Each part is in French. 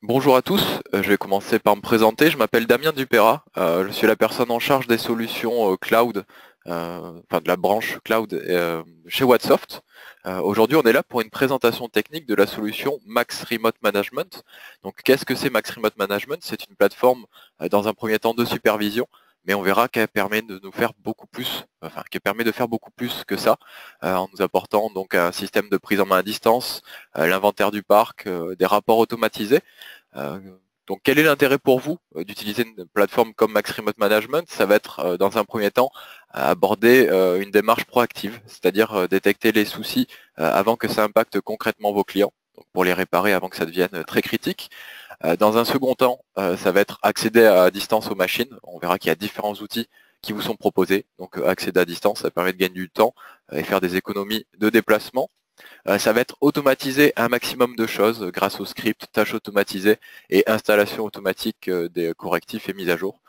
Bonjour à tous, je vais commencer par me présenter. Je m'appelle Damien Dupéra, je suis la personne en charge des solutions cloud, enfin de la branche cloud chez Whatsoft. Aujourd'hui, on est là pour une présentation technique de la solution Max Remote Management. Donc, qu'est-ce que c'est Max Remote Management? C'est une plateforme, dans un premier temps, de supervision, mais on verra qu'elle permet de nous faire beaucoup plus, enfin, qu'elle permet de faire beaucoup plus que ça, en nous apportant donc un système de prise en main à distance, l'inventaire du parc, des rapports automatisés. Euh, donc quel est l'intérêt pour vous d'utiliser une plateforme comme Max Remote Management? Ça va être dans un premier temps aborder une démarche proactive, c'est-à-dire détecter les soucis avant que ça impacte concrètement vos clients, donc pour les réparer avant que ça devienne très critique. Dans un second temps, ça va être accéder à distance aux machines. On verra qu'il y a différents outils qui vous sont proposés. Donc accéder à distance, ça permet de gagner du temps et faire des économies de déplacement. Ça va être automatiser un maximum de choses grâce au script, tâches automatisées et installation automatique des correctifs et mises à jour.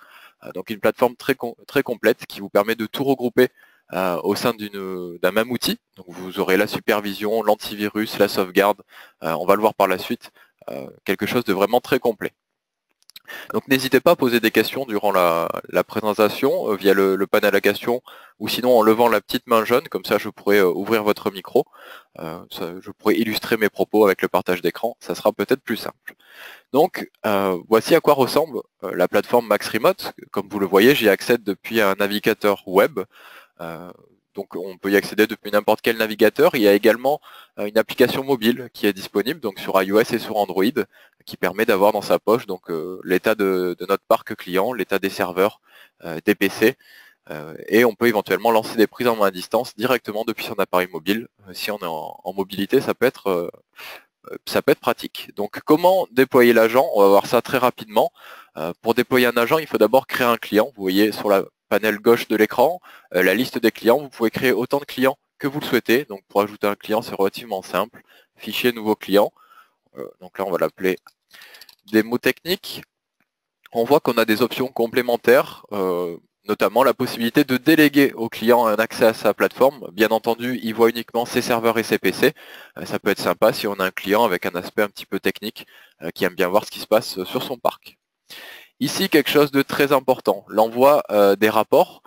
Donc une plateforme très complète qui vous permet de tout regrouper au sein d'un même outil. Donc vous aurez la supervision, l'antivirus, la sauvegarde, on va le voir par la suite, quelque chose de vraiment très complet. Donc n'hésitez pas à poser des questions durant la présentation via le panel à questions ou sinon en levant la petite main jaune, comme ça je pourrai ouvrir votre micro. Je pourrai illustrer mes propos avec le partage d'écran, ça sera peut-être plus simple. Donc voici à quoi ressemble la plateforme Max Remote. Comme vous le voyez, j'y accède depuis un navigateur web. Euh, donc on peut y accéder depuis n'importe quel navigateur. Il y a également une application mobile qui est disponible donc sur iOS et sur Android qui permet d'avoir dans sa poche donc l'état de notre parc client, l'état des serveurs, des PC, et on peut éventuellement lancer des prises en main à distance directement depuis son appareil mobile. Si on est en mobilité, ça peut être pratique. Donc comment déployer l'agent? On va voir ça très rapidement. Pour déployer un agent, il faut d'abord créer un client. Vous voyez sur la panel gauche de l'écran, la liste des clients. Vous pouvez créer autant de clients que vous le souhaitez. Donc pour ajouter un client, c'est relativement simple. Fichier nouveau client. Donc là, on va l'appeler démo technique. On voit qu'on a des options complémentaires, notamment la possibilité de déléguer au client un accès à sa plateforme. Bien entendu, il voit uniquement ses serveurs et ses PC. Ça peut être sympa si on a un client avec un aspect un petit peu technique qui aime bien voir ce qui se passe sur son parc. Ici, quelque chose de très important, l'envoi des rapports.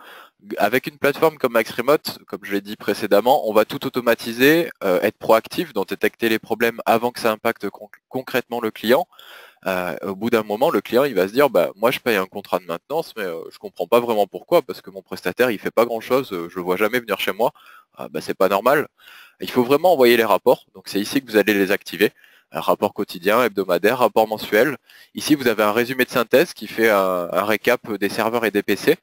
Avec une plateforme comme MaxRemote, comme je l'ai dit précédemment, on va tout automatiser, être proactif, donc détecter les problèmes avant que ça impacte concrètement le client. Au bout d'un moment, le client il va se dire bah moi je paye un contrat de maintenance, mais je comprends pas vraiment pourquoi, parce que mon prestataire il fait pas grand chose, je le vois jamais venir chez moi, bah, c'est pas normal. Il faut vraiment envoyer les rapports, donc c'est ici que vous allez les activer. Un rapport quotidien, hebdomadaire, rapport mensuel. Ici vous avez un résumé de synthèse qui fait un récap des serveurs et des PC.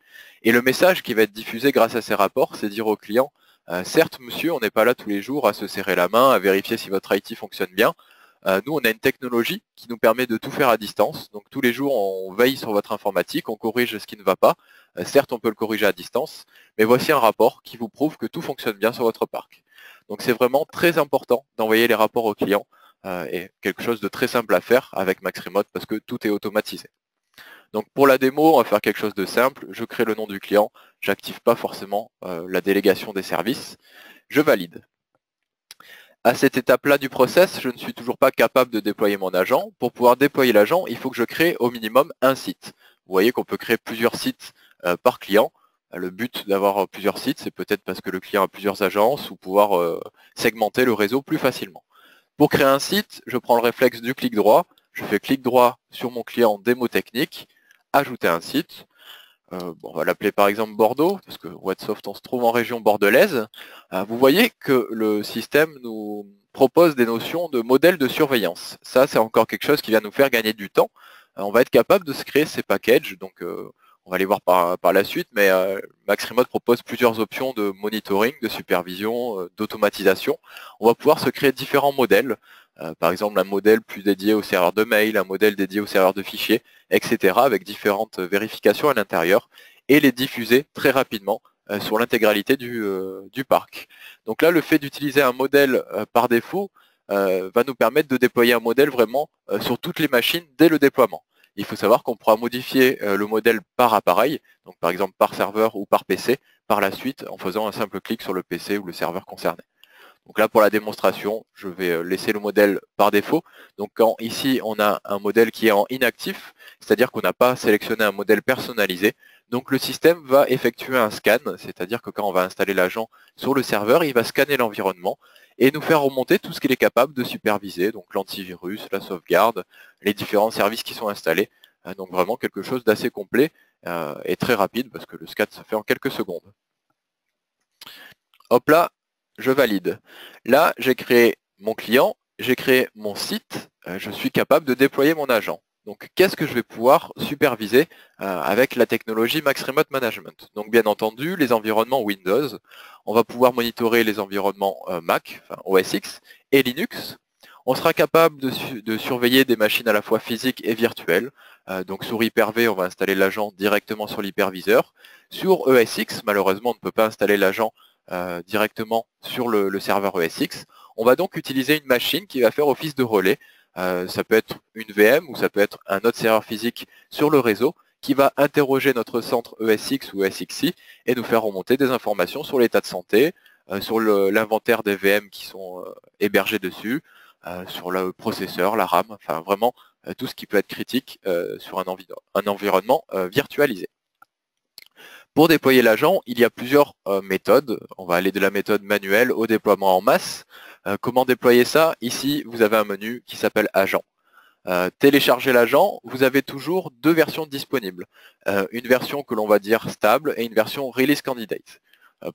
Et le message qui va être diffusé grâce à ces rapports, c'est dire au client, certes monsieur, on n'est pas là tous les jours à se serrer la main, à vérifier si votre IT fonctionne bien. Nous, on a une technologie qui nous permet de tout faire à distance. Donc tous les jours, on veille sur votre informatique, on corrige ce qui ne va pas. Certes, on peut le corriger à distance, mais voici un rapport qui vous prouve que tout fonctionne bien sur votre parc. Donc c'est vraiment très important d'envoyer les rapports aux clients et quelque chose de très simple à faire avec Max Remote parce que tout est automatisé. Donc pour la démo, on va faire quelque chose de simple. Je crée le nom du client, j'active pas forcément la délégation des services, je valide. À cette étape-là du process, je ne suis toujours pas capable de déployer mon agent. Pour pouvoir déployer l'agent, il faut que je crée au minimum un site. Vous voyez qu'on peut créer plusieurs sites par client. Le but d'avoir plusieurs sites, c'est peut-être parce que le client a plusieurs agences ou pouvoir segmenter le réseau plus facilement. Pour créer un site, je prends le réflexe du clic droit. Je fais clic droit sur mon client démo technique, ajouter un site. On va l'appeler par exemple Bordeaux, parce que Whatsoft on se trouve en région bordelaise. Vous voyez que le système nous propose des notions de modèle de surveillance. Ça, c'est encore quelque chose qui va nous faire gagner du temps. On va être capable de se créer ces packages, donc on va les voir par la suite, mais Max Remote propose plusieurs options de monitoring, de supervision, d'automatisation. On va pouvoir se créer différents modèles, par exemple un modèle plus dédié au serveur de mail, un modèle dédié au serveur de fichiers, etc., avec différentes vérifications à l'intérieur, et les diffuser très rapidement sur l'intégralité du parc. Donc là, le fait d'utiliser un modèle par défaut va nous permettre de déployer un modèle vraiment sur toutes les machines dès le déploiement. Il faut savoir qu'on pourra modifier le modèle par appareil, donc par exemple par serveur ou par PC, par la suite en faisant un simple clic sur le PC ou le serveur concerné. Donc là, pour la démonstration, je vais laisser le modèle par défaut. Donc quand ici, on a un modèle qui est en inactif, c'est-à-dire qu'on n'a pas sélectionné un modèle personnalisé. Donc le système va effectuer un scan, c'est-à-dire que quand on va installer l'agent sur le serveur, il va scanner l'environnement et nous faire remonter tout ce qu'il est capable de superviser, donc l'antivirus, la sauvegarde, les différents services qui sont installés. Donc vraiment quelque chose d'assez complet et très rapide parce que le scan se fait en quelques secondes. Hop là, je valide. Là, j'ai créé mon client, j'ai créé mon site, je suis capable de déployer mon agent. Donc, qu'est-ce que je vais pouvoir superviser avec la technologie Max Remote Management? Donc, bien entendu, les environnements Windows. On va pouvoir monitorer les environnements Mac, enfin OS X, et Linux. On sera capable de surveiller des machines à la fois physiques et virtuelles. Donc, sur Hyper-V, on va installer l'agent directement sur l'hyperviseur. Sur ES X, malheureusement, on ne peut pas installer l'agent directement sur le serveur ESX. On va donc utiliser une machine qui va faire office de relais. Ça peut être une VM ou ça peut être un autre serveur physique sur le réseau qui va interroger notre centre ESX ou ESXi et nous faire remonter des informations sur l'état de santé, sur l'inventaire des VM qui sont hébergés dessus, sur le processeur, la RAM, enfin vraiment tout ce qui peut être critique sur un environnement virtualisé. Pour déployer l'agent, il y a plusieurs méthodes. On va aller de la méthode manuelle au déploiement en masse. Comment déployer ça? Ici, vous avez un menu qui s'appelle Agent. Télécharger l'agent, vous avez toujours deux versions disponibles. Une version que l'on va dire stable et une version Release Candidate.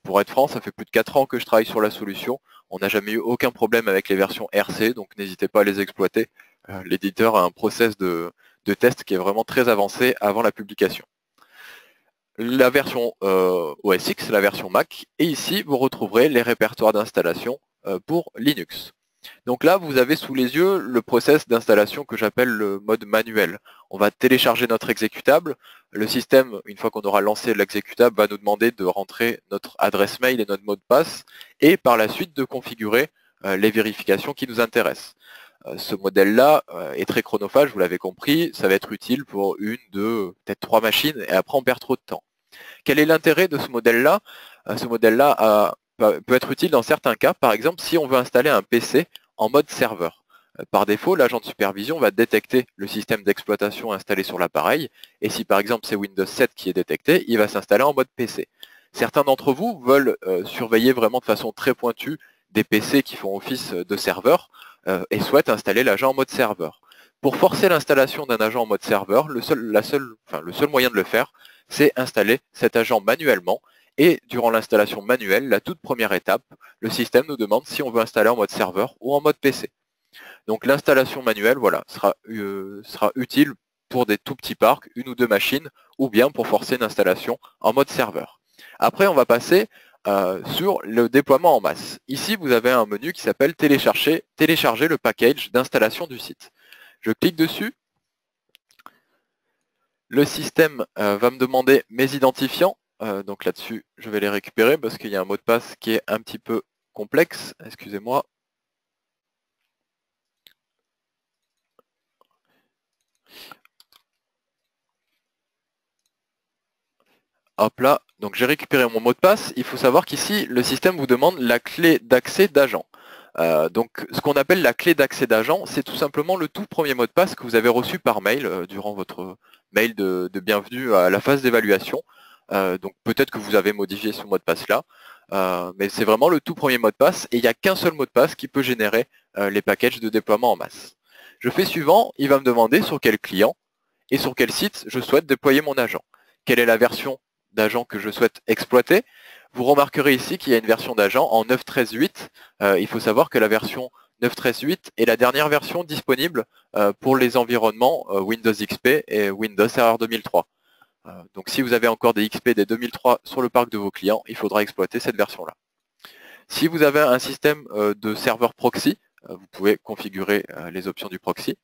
Pour être franc, ça fait plus de 4 ans que je travaille sur la solution. On n'a jamais eu aucun problème avec les versions RC, donc n'hésitez pas à les exploiter. L'éditeur a un process de test qui est vraiment très avancé avant la publication. La version OS X, la version Mac, et ici vous retrouverez les répertoires d'installation pour Linux. Donc là, vous avez sous les yeux le process d'installation que j'appelle le mode manuel. On va télécharger notre exécutable. Le système, une fois qu'on aura lancé l'exécutable, va nous demander de rentrer notre adresse mail et notre mot de passe, et par la suite de configurer les vérifications qui nous intéressent. Ce modèle-là est très chronophage, vous l'avez compris, ça va être utile pour une, deux, peut-être 3 machines, et après on perd trop de temps. Quel est l'intérêt de ce modèle-là? Ce modèle-là peut être utile dans certains cas, par exemple si on veut installer un PC en mode serveur. Par défaut, l'agent de supervision va détecter le système d'exploitation installé sur l'appareil, et si par exemple c'est Windows 7 qui est détecté, il va s'installer en mode PC. Certains d'entre vous veulent surveiller vraiment de façon très pointue des PC qui font office de serveur et souhaitent installer l'agent en mode serveur. Pour forcer l'installation d'un agent en mode serveur, le seul moyen de le faire, c'est installer cet agent manuellement. Et durant l'installation manuelle, la toute première étape, le système nous demande si on veut installer en mode serveur ou en mode PC. Donc l'installation manuelle, voilà, sera utile pour des tout petits parcs, une ou deux machines, ou bien pour forcer une installation en mode serveur. Après, on va passer sur le déploiement en masse. Ici, vous avez un menu qui s'appelle télécharger le package d'installation du site. Je clique dessus. Le système va me demander mes identifiants. Donc là-dessus, je vais les récupérer parce qu'il y a un mot de passe qui est un petit peu complexe. Excusez-moi. Hop là, donc j'ai récupéré mon mot de passe. Il faut savoir qu'ici, le système vous demande la clé d'accès d'agent. Donc ce qu'on appelle la clé d'accès d'agent, c'est tout simplement le tout premier mot de passe que vous avez reçu par mail durant votre mail de bienvenue à la phase d'évaluation. Donc peut-être que vous avez modifié ce mot de passe-là, mais c'est vraiment le tout premier mot de passe et il n'y a qu'un seul mot de passe qui peut générer les packages de déploiement en masse. Je fais suivant, il va me demander sur quel client et sur quel site je souhaite déployer mon agent. Quelle est la version d'agent que je souhaite exploiter? Vous remarquerez ici qu'il y a une version d'agent en 9.13.8. Il faut savoir que la version 9.13.8 est la dernière version disponible pour les environnements Windows XP et Windows Server 2003. Donc si vous avez encore des XP des 2003 sur le parc de vos clients, il faudra exploiter cette version-là. Si vous avez un système de serveur proxy, vous pouvez configurer les options du proxy.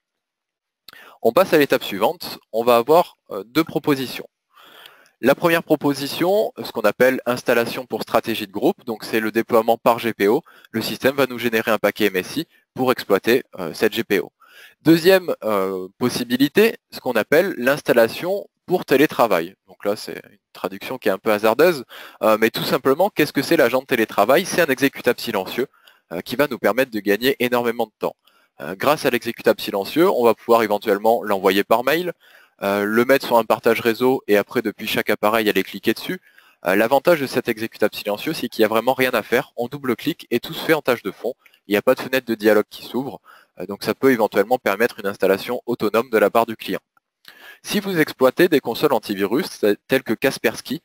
On passe à l'étape suivante, on va avoir deux propositions. La première proposition, ce qu'on appelle installation pour stratégie de groupe, donc c'est le déploiement par GPO. Le système va nous générer un paquet MSI pour exploiter cette GPO. Deuxième possibilité, ce qu'on appelle l'installation pour télétravail. Donc là, c'est une traduction qui est un peu hasardeuse, mais tout simplement, qu'est-ce que c'est l'agent de télétravail? C'est un exécutable silencieux qui va nous permettre de gagner énormément de temps. Grâce à l'exécutable silencieux, on va pouvoir éventuellement l'envoyer par mail, le mettre sur un partage réseau et après depuis chaque appareil aller cliquer dessus. L'avantage de cet exécutable silencieux, c'est qu'il n'y a vraiment rien à faire, on double-clique et tout se fait en tâche de fond. Il n'y a pas de fenêtre de dialogue qui s'ouvre, donc ça peut éventuellement permettre une installation autonome de la part du client. Si vous exploitez des consoles antivirus telles que Kaspersky,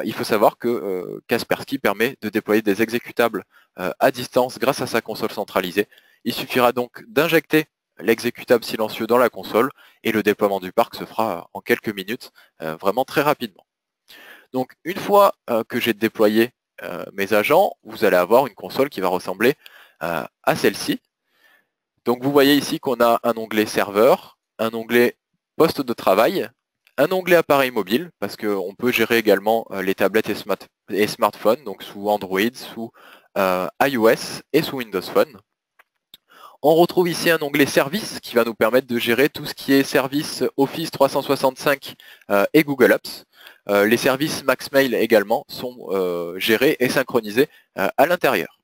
il faut savoir que Kaspersky permet de déployer des exécutables à distance grâce à sa console centralisée. Il suffira donc d'injecter l'exécutable silencieux dans la console et le déploiement du parc se fera en quelques minutes, vraiment très rapidement. Donc une fois que j'ai déployé mes agents, vous allez avoir une console qui va ressembler à celle-ci. Donc vous voyez ici qu'on a un onglet serveur, un onglet poste de travail, un onglet appareil mobile, parce qu'on peut gérer également les tablettes et smartphones, donc sous Android, sous iOS et sous Windows Phone. On retrouve ici un onglet service qui va nous permettre de gérer tout ce qui est service Office 365 et Google Apps. Les services MaxMail également sont gérés et synchronisés à l'intérieur.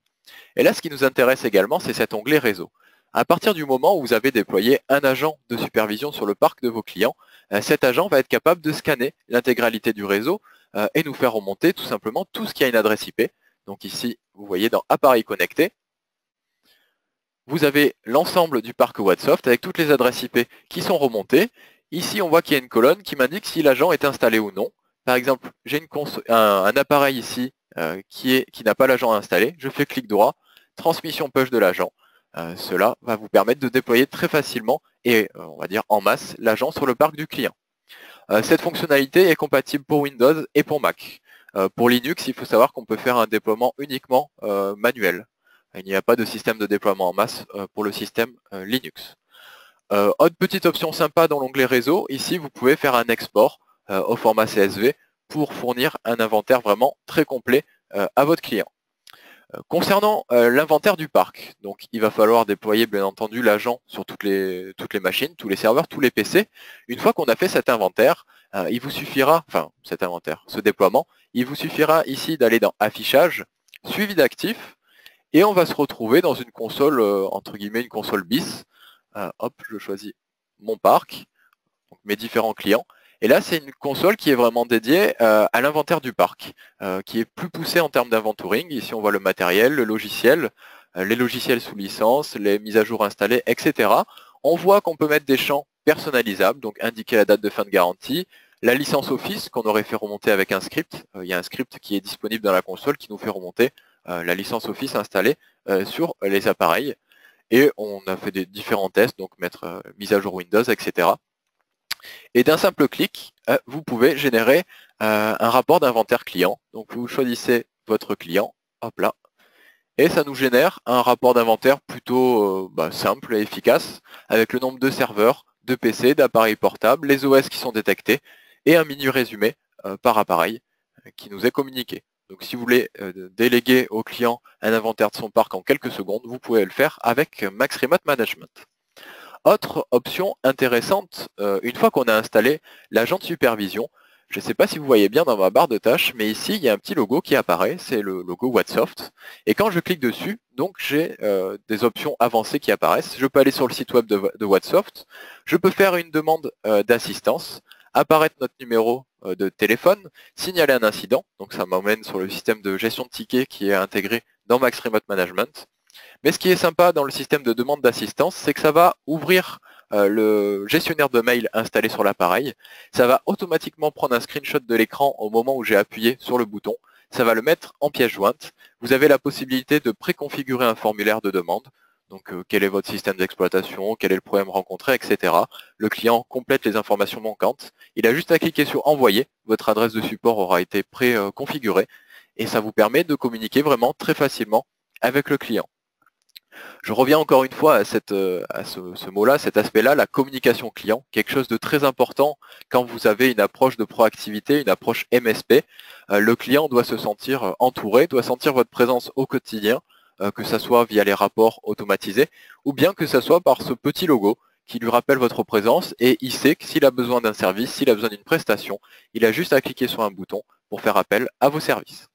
Et là, ce qui nous intéresse également, c'est cet onglet réseau. À partir du moment où vous avez déployé un agent de supervision sur le parc de vos clients, cet agent va être capable de scanner l'intégralité du réseau et nous faire remonter tout simplement tout ce qui a une adresse IP. Donc ici, vous voyez dans Appareil connecté, vous avez l'ensemble du parc Whatsoft avec toutes les adresses IP qui sont remontées. Ici, on voit qu'il y a une colonne qui m'indique si l'agent est installé ou non. Par exemple, j'ai un appareil ici qui n'a pas l'agent installé. Je fais clic droit, transmission push de l'agent. Cela va vous permettre de déployer très facilement et on va dire en masse l'agent sur le parc du client. Cette fonctionnalité est compatible pour Windows et pour Mac. Pour Linux, il faut savoir qu'on peut faire un déploiement uniquement manuel. Il n'y a pas de système de déploiement en masse pour le système Linux. Autre petite option sympa dans l'onglet réseau, ici vous pouvez faire un export au format CSV pour fournir un inventaire vraiment très complet à votre client. Concernant l'inventaire du parc, donc il va falloir déployer bien entendu l'agent sur toutes les machines, tous les serveurs, tous les PC. Une fois qu'on a fait cet inventaire, il vous suffira, ce déploiement, il vous suffira ici d'aller dans Affichage, Suivi d'actifs, et on va se retrouver dans une console, entre guillemets, une console bis. Hop, je choisis mon parc, donc mes différents clients. Et là, c'est une console qui est vraiment dédiée à l'inventaire du parc, qui est plus poussée en termes d'inventoring. Ici, on voit le matériel, le logiciel, les logiciels sous licence, les mises à jour installées, etc. On voit qu'on peut mettre des champs personnalisables, donc indiquer la date de fin de garantie, la licence Office qu'on aurait fait remonter avec un script. Il y a un script qui est disponible dans la console qui nous fait remonter la licence Office installée sur les appareils. Et on a fait des différents tests, donc mettre mise à jour Windows, etc. Et d'un simple clic, vous pouvez générer un rapport d'inventaire client. Donc vous choisissez votre client, hop là, et ça nous génère un rapport d'inventaire plutôt simple et efficace, avec le nombre de serveurs, de PC, d'appareils portables, les OS qui sont détectés, et un mini résumé par appareil qui nous est communiqué. Donc si vous voulez déléguer au client un inventaire de son parc en quelques secondes, vous pouvez le faire avec Max Remote Management. Autre option intéressante, une fois qu'on a installé l'agent de supervision, je ne sais pas si vous voyez bien dans ma barre de tâches, mais ici il y a un petit logo qui apparaît, c'est le logo Whatsoft. Et quand je clique dessus, donc j'ai des options avancées qui apparaissent. Je peux aller sur le site web de Whatsoft, je peux faire une demande d'assistance, apparaître notre numéro de téléphone, signaler un incident, donc ça m'emmène sur le système de gestion de tickets qui est intégré dans Max Remote Management. Mais ce qui est sympa dans le système de demande d'assistance, c'est que ça va ouvrir le gestionnaire de mail installé sur l'appareil. Ça va automatiquement prendre un screenshot de l'écran au moment où j'ai appuyé sur le bouton. Ça va le mettre en pièce jointe. Vous avez la possibilité de préconfigurer un formulaire de demande. Donc quel est votre système d'exploitation, quel est le problème rencontré, etc. Le client complète les informations manquantes. Il a juste à cliquer sur envoyer. Votre adresse de support aura été préconfigurée. Et ça vous permet de communiquer vraiment très facilement avec le client. Je reviens encore une fois à ce mot-là, cet aspect-là, la communication client, quelque chose de très important quand vous avez une approche de proactivité, une approche MSP. Le client doit se sentir entouré, doit sentir votre présence au quotidien, que ce soit via les rapports automatisés, ou bien que ce soit par ce petit logo qui lui rappelle votre présence, et il sait que s'il a besoin d'un service, s'il a besoin d'une prestation, il a juste à cliquer sur un bouton pour faire appel à vos services.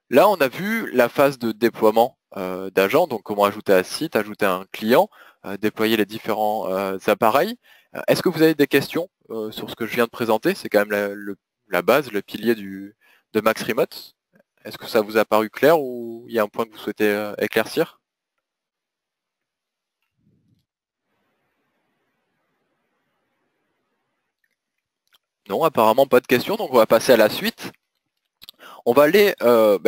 Là, on a vu la phase de déploiement d'agents, donc comment ajouter un site, ajouter un client, déployer les différents appareils. Est-ce que vous avez des questions sur ce que je viens de présenter? C'est quand même la base, le pilier de Max Remote. Est-ce que ça vous a paru clair ou il y a un point que vous souhaitez éclaircir? Non, apparemment pas de questions, donc on va passer à la suite. On va aller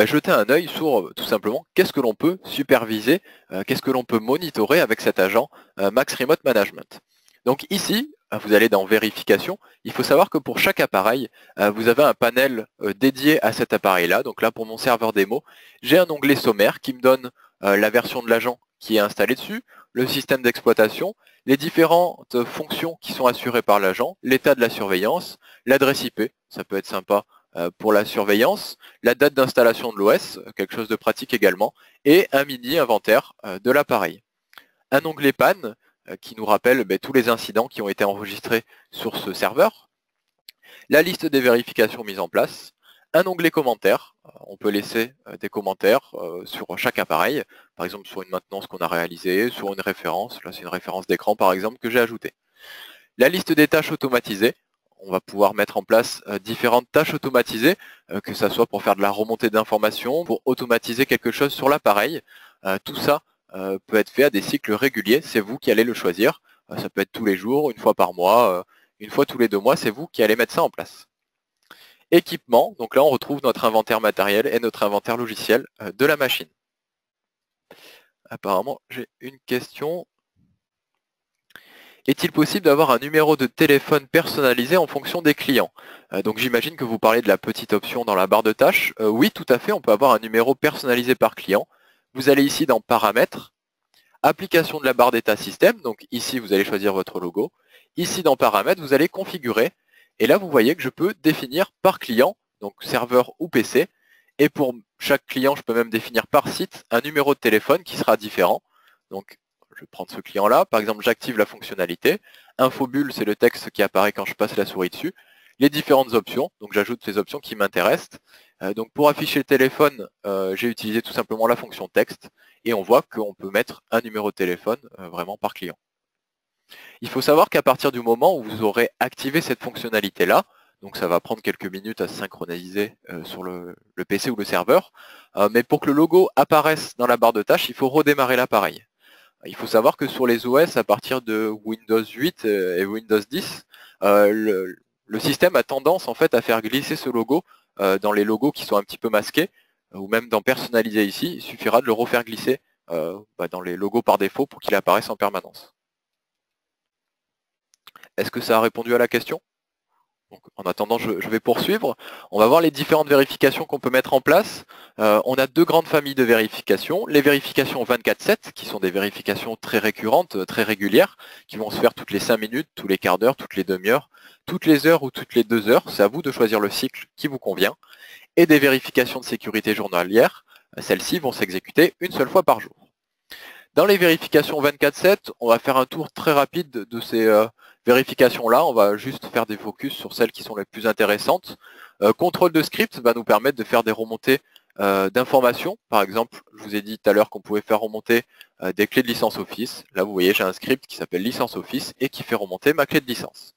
jeter un œil sur tout simplement qu'est-ce que l'on peut superviser, qu'est-ce que l'on peut monitorer avec cet agent Max Remote Management. Donc ici, vous allez dans vérification, il faut savoir que pour chaque appareil, vous avez un panel dédié à cet appareil-là. Donc là, pour mon serveur démo, j'ai un onglet sommaire qui me donne la version de l'agent qui est installée dessus, le système d'exploitation, les différentes fonctions qui sont assurées par l'agent, l'état de la surveillance, l'adresse IP, ça peut être sympa pour la surveillance, la date d'installation de l'OS, quelque chose de pratique également, et un mini inventaire de l'appareil. Un onglet panne qui nous rappelle tous les incidents qui ont été enregistrés sur ce serveur, la liste des vérifications mises en place, un onglet commentaires, on peut laisser des commentaires sur chaque appareil, par exemple sur une maintenance qu'on a réalisée, sur une référence, là c'est une référence d'écran par exemple que j'ai ajoutée. La liste des tâches automatisées, on va pouvoir mettre en place différentes tâches automatisées, que ce soit pour faire de la remontée d'informations, pour automatiser quelque chose sur l'appareil. Tout ça peut être fait à des cycles réguliers, c'est vous qui allez le choisir. Ça peut être tous les jours, une fois par mois, une fois tous les 2 mois, c'est vous qui allez mettre ça en place. Équipement, donc là on retrouve notre inventaire matériel et notre inventaire logiciel de la machine. Apparemment, j'ai une question. Est-il possible d'avoir un numéro de téléphone personnalisé en fonction des clients? Donc j'imagine que vous parlez de la petite option dans la barre de tâches. Oui, tout à fait, on peut avoir un numéro personnalisé par client. Vous allez ici dans Paramètres, Application de la barre d'état système. Donc ici, vous allez choisir votre logo. Ici, dans Paramètres, vous allez configurer. Et là, vous voyez que je peux définir par client, donc serveur ou PC. Et pour chaque client, je peux même définir par site un numéro de téléphone qui sera différent. Donc je vais prendre ce client-là. Par exemple, j'active la fonctionnalité. Infobulle, c'est le texte qui apparaît quand je passe la souris dessus. Les différentes options, donc j'ajoute les options qui m'intéressent. Donc pour afficher le téléphone, j'ai utilisé tout simplement la fonction texte. Et on voit qu'on peut mettre un numéro de téléphone vraiment par client. Il faut savoir qu'à partir du moment où vous aurez activé cette fonctionnalité-là, donc ça va prendre quelques minutes à se synchroniser sur le PC ou le serveur, mais pour que le logo apparaisse dans la barre de tâches, il faut redémarrer l'appareil. Il faut savoir que sur les OS, à partir de Windows 8 et Windows 10, le système a tendance en fait à faire glisser ce logo dans les logos qui sont un petit peu masqués, ou même dans personnaliser ici, il suffira de le refaire glisser dans les logos par défaut pour qu'il apparaisse en permanence. Est-ce que ça a répondu à la question? Donc, en attendant, je vais poursuivre. On va voir les différentes vérifications qu'on peut mettre en place. On a 2 grandes familles de vérifications. Les vérifications 24/7, qui sont des vérifications très récurrentes, très régulières, qui vont se faire toutes les 5 minutes, tous les quarts d'heure, toutes les demi-heures, toutes les heures ou toutes les 2 heures. C'est à vous de choisir le cycle qui vous convient. Et des vérifications de sécurité journalières. Celles-ci vont s'exécuter une seule fois par jour. Dans les vérifications 24/7, on va faire un tour très rapide de ces vérifications-là. On va juste faire des focus sur celles qui sont les plus intéressantes. Contrôle de script va nous permettre de faire des remontées d'informations. Par exemple, je vous ai dit tout à l'heure qu'on pouvait faire remonter des clés de licence Office. Là, vous voyez, j'ai un script qui s'appelle licence Office et qui fait remonter ma clé de licence.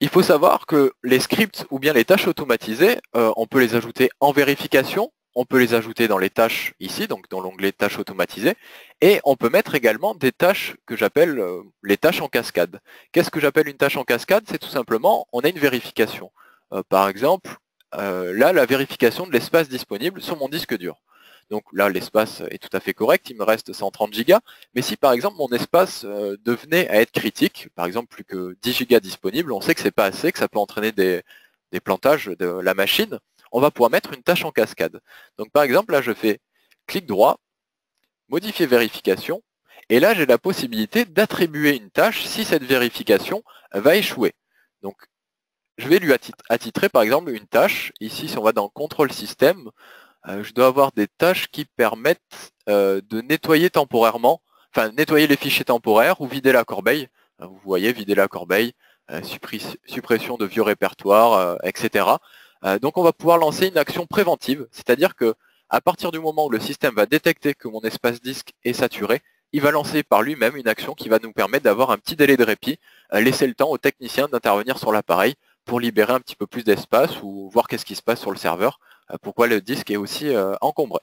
Il faut savoir que les scripts ou bien les tâches automatisées, on peut les ajouter en vérification. On peut les ajouter dans les tâches ici, donc dans l'onglet tâches automatisées, et on peut mettre également des tâches que j'appelle les tâches en cascade. Qu'est-ce que j'appelle une tâche en cascade? C'est tout simplement, on a une vérification. Par exemple, là, la vérification de l'espace disponible sur mon disque dur. Donc là, l'espace est tout à fait correct, il me reste 130 Go, mais si par exemple mon espace devenait à être critique, par exemple plus que 10 Go disponibles, on sait que c'est pas assez, que ça peut entraîner des plantages de la machine. On va pouvoir mettre une tâche en cascade. Donc par exemple, là je fais clic droit, modifier vérification, et là j'ai la possibilité d'attribuer une tâche si cette vérification va échouer. Donc je vais lui attitrer par exemple une tâche. Ici, si on va dans contrôle système, je dois avoir des tâches qui permettent de nettoyer temporairement, enfin nettoyer les fichiers temporaires ou vider la corbeille. Vous voyez, vider la corbeille, suppression de vieux répertoires, etc. Donc on va pouvoir lancer une action préventive, c'est-à-dire que À partir du moment où le système va détecter que mon espace disque est saturé, il va lancer par lui-même une action qui va nous permettre d'avoir un petit délai de répit, laisser le temps au technicien d'intervenir sur l'appareil pour libérer un petit peu plus d'espace ou voir qu'est-ce qui se passe sur le serveur, pourquoi le disque est aussi encombré.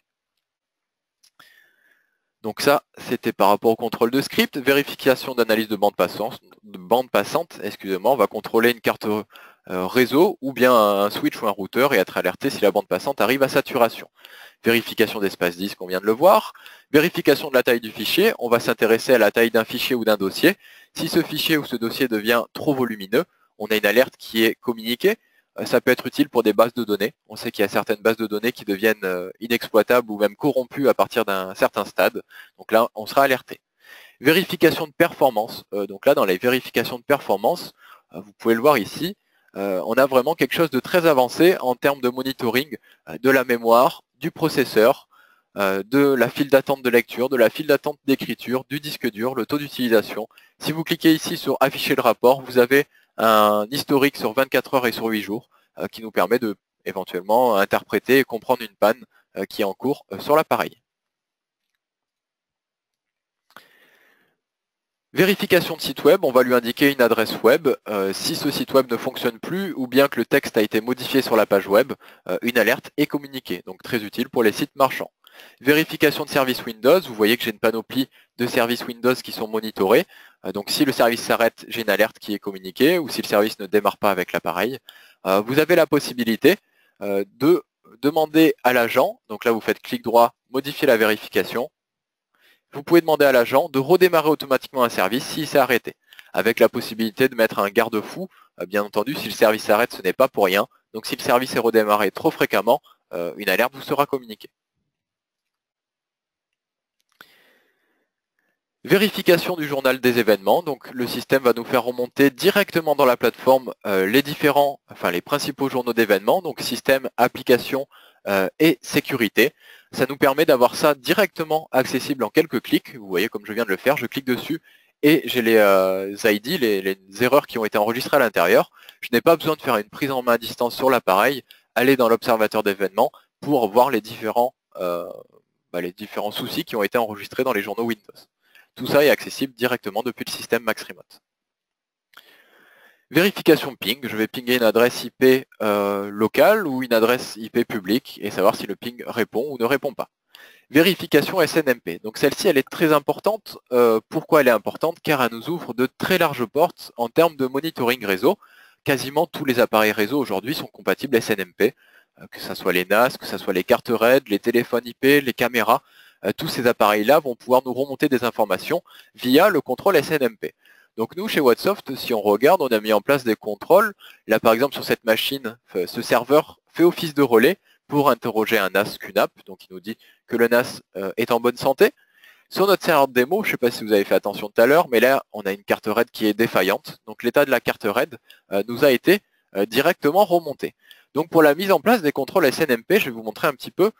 Donc ça, c'était par rapport au contrôle de script. Vérification d'analyse de bande passante, excusez-moi, on va contrôler une carte réseau ou bien un switch ou un routeur et être alerté si la bande passante arrive à saturation. Vérification d'espace disque, on vient de le voir. Vérification de la taille du fichier, on va s'intéresser à la taille d'un fichier ou d'un dossier. Si ce fichier ou ce dossier devient trop volumineux, on a une alerte qui est communiquée. Ça peut être utile pour des bases de données. On sait qu'il y a certaines bases de données qui deviennent inexploitables ou même corrompues à partir d'un certain stade. Donc là, on sera alerté. Vérification de performance. Donc là, dans les vérifications de performance, vous pouvez le voir ici, on a vraiment quelque chose de très avancé en termes de monitoring de la mémoire, du processeur, de la file d'attente de lecture, de la file d'attente d'écriture, du disque dur, le taux d'utilisation. Si vous cliquez ici sur afficher le rapport, vous avez un historique sur 24 heures et sur 8 jours qui nous permet de éventuellement interpréter et comprendre une panne qui est en cours sur l'appareil. Vérification de site web, on va lui indiquer une adresse web. Si ce site web ne fonctionne plus ou bien que le texte a été modifié sur la page web, une alerte est communiquée, donc très utile pour les sites marchands. Vérification de service Windows, vous voyez que j'ai une panoplie de services Windows qui sont monitorés. Donc si le service s'arrête, j'ai une alerte qui est communiquée, ou si le service ne démarre pas avec l'appareil. Vous avez la possibilité de demander à l'agent, donc là vous faites clic droit, modifier la vérification. Vous pouvez demander à l'agent de redémarrer automatiquement un service s'il s'est arrêté, avec la possibilité de mettre un garde-fou. Bien entendu, si le service s'arrête, ce n'est pas pour rien. Donc si le service est redémarré trop fréquemment, une alerte vous sera communiquée. Vérification du journal des événements, donc le système va nous faire remonter directement dans la plateforme les principaux journaux d'événements, donc système, application et sécurité. Ça nous permet d'avoir ça directement accessible en quelques clics. Vous voyez comme je viens de le faire, je clique dessus et j'ai les ID, les erreurs qui ont été enregistrées à l'intérieur. Je n'ai pas besoin de faire une prise en main à distance sur l'appareil, aller dans l'observateur d'événements pour voir les différents soucis qui ont été enregistrés dans les journaux Windows. Tout ça est accessible directement depuis le système Max Remote. Vérification ping, je vais pinguer une adresse IP locale ou une adresse IP publique et savoir si le ping répond ou ne répond pas. Vérification SNMP, donc celle-ci elle est très importante. Pourquoi elle est importante? Car elle nous ouvre de très larges portes en termes de monitoring réseau. Quasiment tous les appareils réseau aujourd'hui sont compatibles SNMP, que ce soit les NAS, que ce soit les cartes RAID, les téléphones IP, les caméras. Tous ces appareils-là vont pouvoir nous remonter des informations via le contrôle SNMP. Donc nous, chez Wattsoft, si on regarde, on a mis en place des contrôles. Là, par exemple, sur cette machine, ce serveur fait office de relais pour interroger un NAS QNAP. Donc il nous dit que le NAS est en bonne santé. Sur notre serveur de démo, je ne sais pas si vous avez fait attention tout à l'heure, mais là, on a une carte RAID qui est défaillante. Donc l'état de la carte RAID nous a été directement remonté. Donc pour la mise en place des contrôles SNMP, je vais vous montrer un petit peu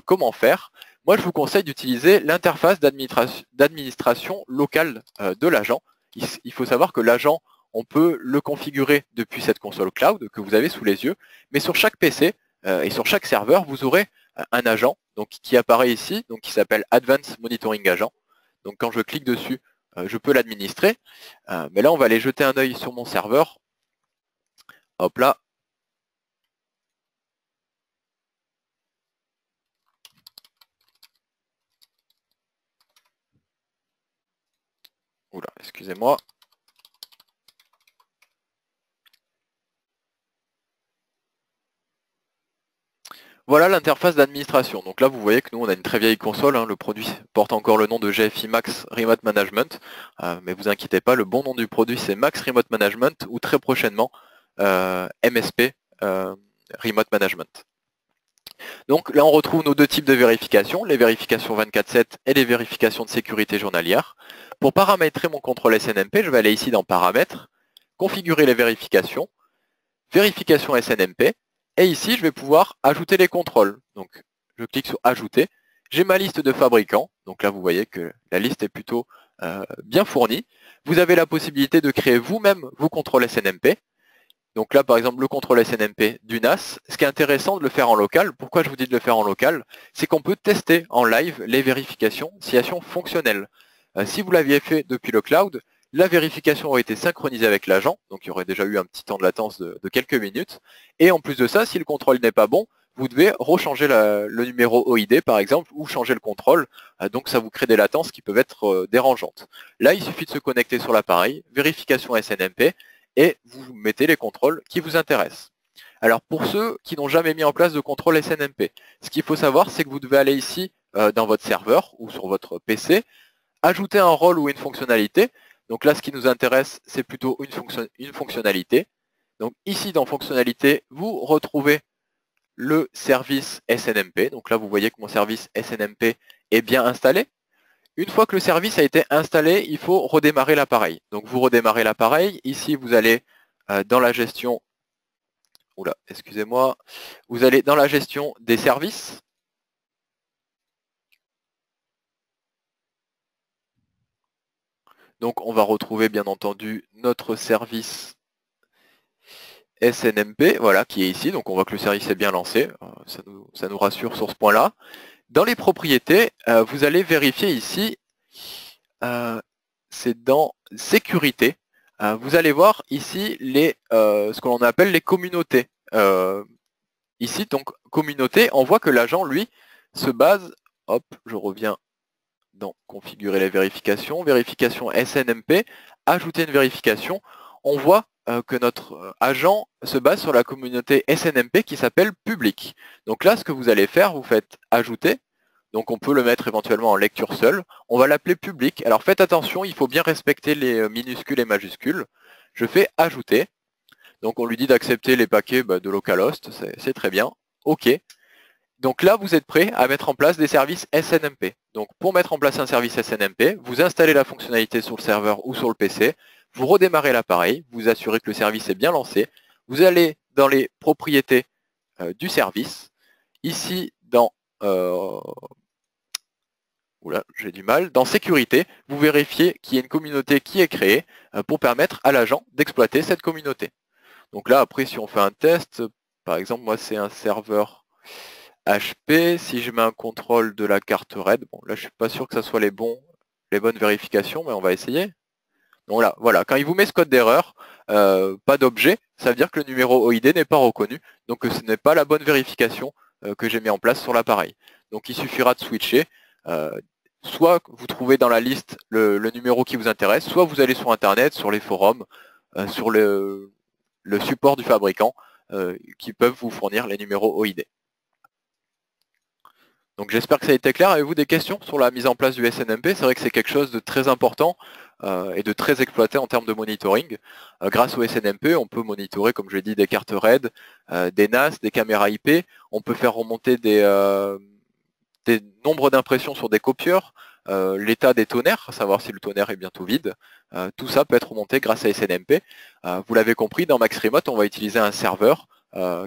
comment faire. Moi, je vous conseille d'utiliser l'interface d'administration locale de l'agent. Il faut savoir que l'agent, on peut le configurer depuis cette console cloud que vous avez sous les yeux, mais sur chaque PC et sur chaque serveur, vous aurez un agent donc, qui apparaît ici, donc qui s'appelle Advanced Monitoring Agent. Donc quand je clique dessus, je peux l'administrer. Mais là, on va aller jeter un œil sur mon serveur. Hop là. Oula, excusez-moi. Voilà l'interface d'administration. Donc là, vous voyez que nous, on a une très vieille console. Le produit porte encore le nom de GFI Max Remote Management. Mais vous inquiétez pas, le bon nom du produit, c'est Max Remote Management ou très prochainement MSP Remote Management. Donc là, on retrouve nos deux types de vérifications, les vérifications 24/7 et les vérifications de sécurité journalière. Pour paramétrer mon contrôle SNMP, je vais aller ici dans Paramètres, configurer les vérifications, vérification SNMP, et ici, je vais pouvoir ajouter les contrôles. Donc, je clique sur Ajouter. J'ai ma liste de fabricants. Donc là, vous voyez que la liste est plutôt bien fournie. Vous avez la possibilité de créer vous-même vos contrôles SNMP. Donc là, par exemple, le contrôle SNMP du NAS, ce qui est intéressant de le faire en local, pourquoi je vous dis de le faire en local, c'est qu'on peut tester en live les vérifications si elles sont fonctionnelles. Si vous l'aviez fait depuis le cloud, la vérification aurait été synchronisée avec l'agent, donc il y aurait déjà eu un petit temps de latence de quelques minutes, et en plus de ça, si le contrôle n'est pas bon, vous devez rechanger le numéro OID par exemple, ou changer le contrôle, donc ça vous crée des latences qui peuvent être dérangeantes. Là, il suffit de se connecter sur l'appareil, vérification SNMP, et vous mettez les contrôles qui vous intéressent. Alors pour ceux qui n'ont jamais mis en place de contrôle SNMP, ce qu'il faut savoir, c'est que vous devez aller ici dans votre serveur ou sur votre PC, ajouter un rôle ou une fonctionnalité. Donc là, ce qui nous intéresse, c'est plutôt une fonctionnalité. Donc ici, dans fonctionnalité, vous retrouvez le service SNMP. Donc là, vous voyez que mon service SNMP est bien installé. Une fois que le service a été installé, il faut redémarrer l'appareil. Donc vous redémarrez l'appareil. Ici, vous allez dans la gestion, excusez-moi, vous allez dans la gestion des services. Donc on va retrouver bien entendu notre service SNMP, voilà, qui est ici. Donc on voit que le service est bien lancé. Ça nous rassure sur ce point-là. Dans les propriétés, vous allez vérifier ici, c'est dans sécurité. Vous allez voir ici ce que l'on appelle les communautés. Ici, donc, communauté, on voit que l'agent, lui, se base, hop, je reviens dans configurer les vérifications, vérification SNMP, ajouter une vérification, on voit que notre agent se base sur la communauté SNMP qui s'appelle public. Donc là, ce que vous allez faire, vous faites ajouter, donc on peut le mettre éventuellement en lecture seule, on va l'appeler public. Alors faites attention, il faut bien respecter les minuscules et majuscules. Je fais ajouter, donc on lui dit d'accepter les paquets de localhost, c'est très bien, ok. Donc là, vous êtes prêt à mettre en place des services SNMP. Donc pour mettre en place un service SNMP, vous installez la fonctionnalité sur le serveur ou sur le PC, vous redémarrez l'appareil, vous assurez que le service est bien lancé, vous allez dans les propriétés du service, ici dans j'ai du mal, dans sécurité, vous vérifiez qu'il y a une communauté qui est créée pour permettre à l'agent d'exploiter cette communauté. Donc là, après, si on fait un test, par exemple, moi c'est un serveur HP, si je mets un contrôle de la carte RAID, bon là je suis pas sûr que ça soit les bonnes vérifications, mais on va essayer. Donc là, voilà, quand il vous met ce code d'erreur, pas d'objet, ça veut dire que le numéro OID n'est pas reconnu, donc que ce n'est pas la bonne vérification que j'ai mis en place sur l'appareil. Donc il suffira de switcher, soit vous trouvez dans la liste le numéro qui vous intéresse, soit vous allez sur internet, sur les forums, sur le support du fabricant, qui peuvent vous fournir les numéros OID. Donc j'espère que ça a été clair. Avez-vous des questions sur la mise en place du SNMP? C'est vrai que c'est quelque chose de très important et de très exploité en termes de monitoring. Grâce au SNMP, on peut monitorer, comme je l'ai dit, des cartes RAID, des NAS, des caméras IP. On peut faire remonter des nombres d'impressions sur des copieurs, l'état des tonnerres, savoir si le tonnerre est bientôt vide. Tout ça peut être remonté grâce à SNMP. Vous l'avez compris, dans Max Remote, on va utiliser un serveur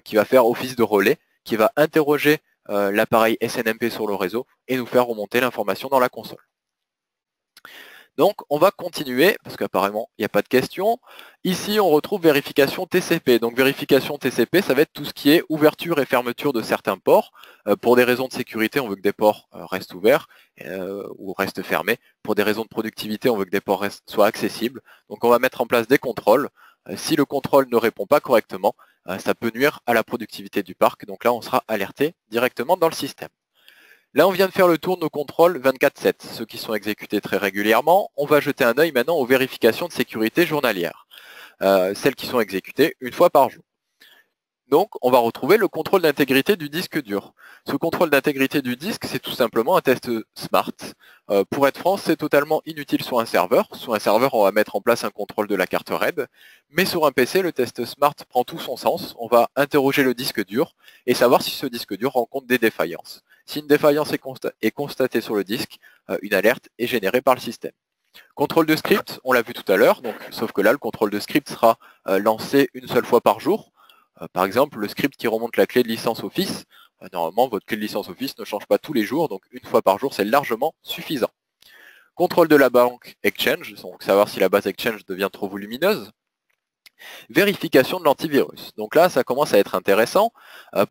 qui va faire office de relais, qui va interroger l'appareil SNMP sur le réseau et nous faire remonter l'information dans la console. Donc on va continuer, parce qu'apparemment il n'y a pas de questions. Ici on retrouve vérification TCP. Donc vérification TCP, ça va être tout ce qui est ouverture et fermeture de certains ports. Pour des raisons de sécurité, on veut que des ports restent ouverts ou restent fermés. Pour des raisons de productivité, on veut que des ports soient accessibles. Donc on va mettre en place des contrôles. Si le contrôle ne répond pas correctement, ça peut nuire à la productivité du parc. Donc là on sera alerté directement dans le système. Là, on vient de faire le tour de nos contrôles 24/7, ceux qui sont exécutés très régulièrement. On va jeter un œil maintenant aux vérifications de sécurité journalières, celles qui sont exécutées une fois par jour. Donc, on va retrouver le contrôle d'intégrité du disque dur. Ce contrôle d'intégrité du disque, c'est tout simplement un test SMART. Pour être franc, c'est totalement inutile sur un serveur. Sur un serveur, on va mettre en place un contrôle de la carte RAID. Mais sur un PC, le test SMART prend tout son sens. On va interroger le disque dur et savoir si ce disque dur rencontre des défaillances. Si une défaillance est constatée sur le disque, une alerte est générée par le système. Contrôle de script, on l'a vu tout à l'heure, sauf que là, le contrôle de script sera lancé une seule fois par jour. Par exemple, le script qui remonte la clé de licence Office, normalement votre clé de licence Office ne change pas tous les jours, donc une fois par jour c'est largement suffisant. Contrôle de la banque Exchange, donc savoir si la base Exchange devient trop volumineuse. Vérification de l'antivirus. Donc là, ça commence à être intéressant.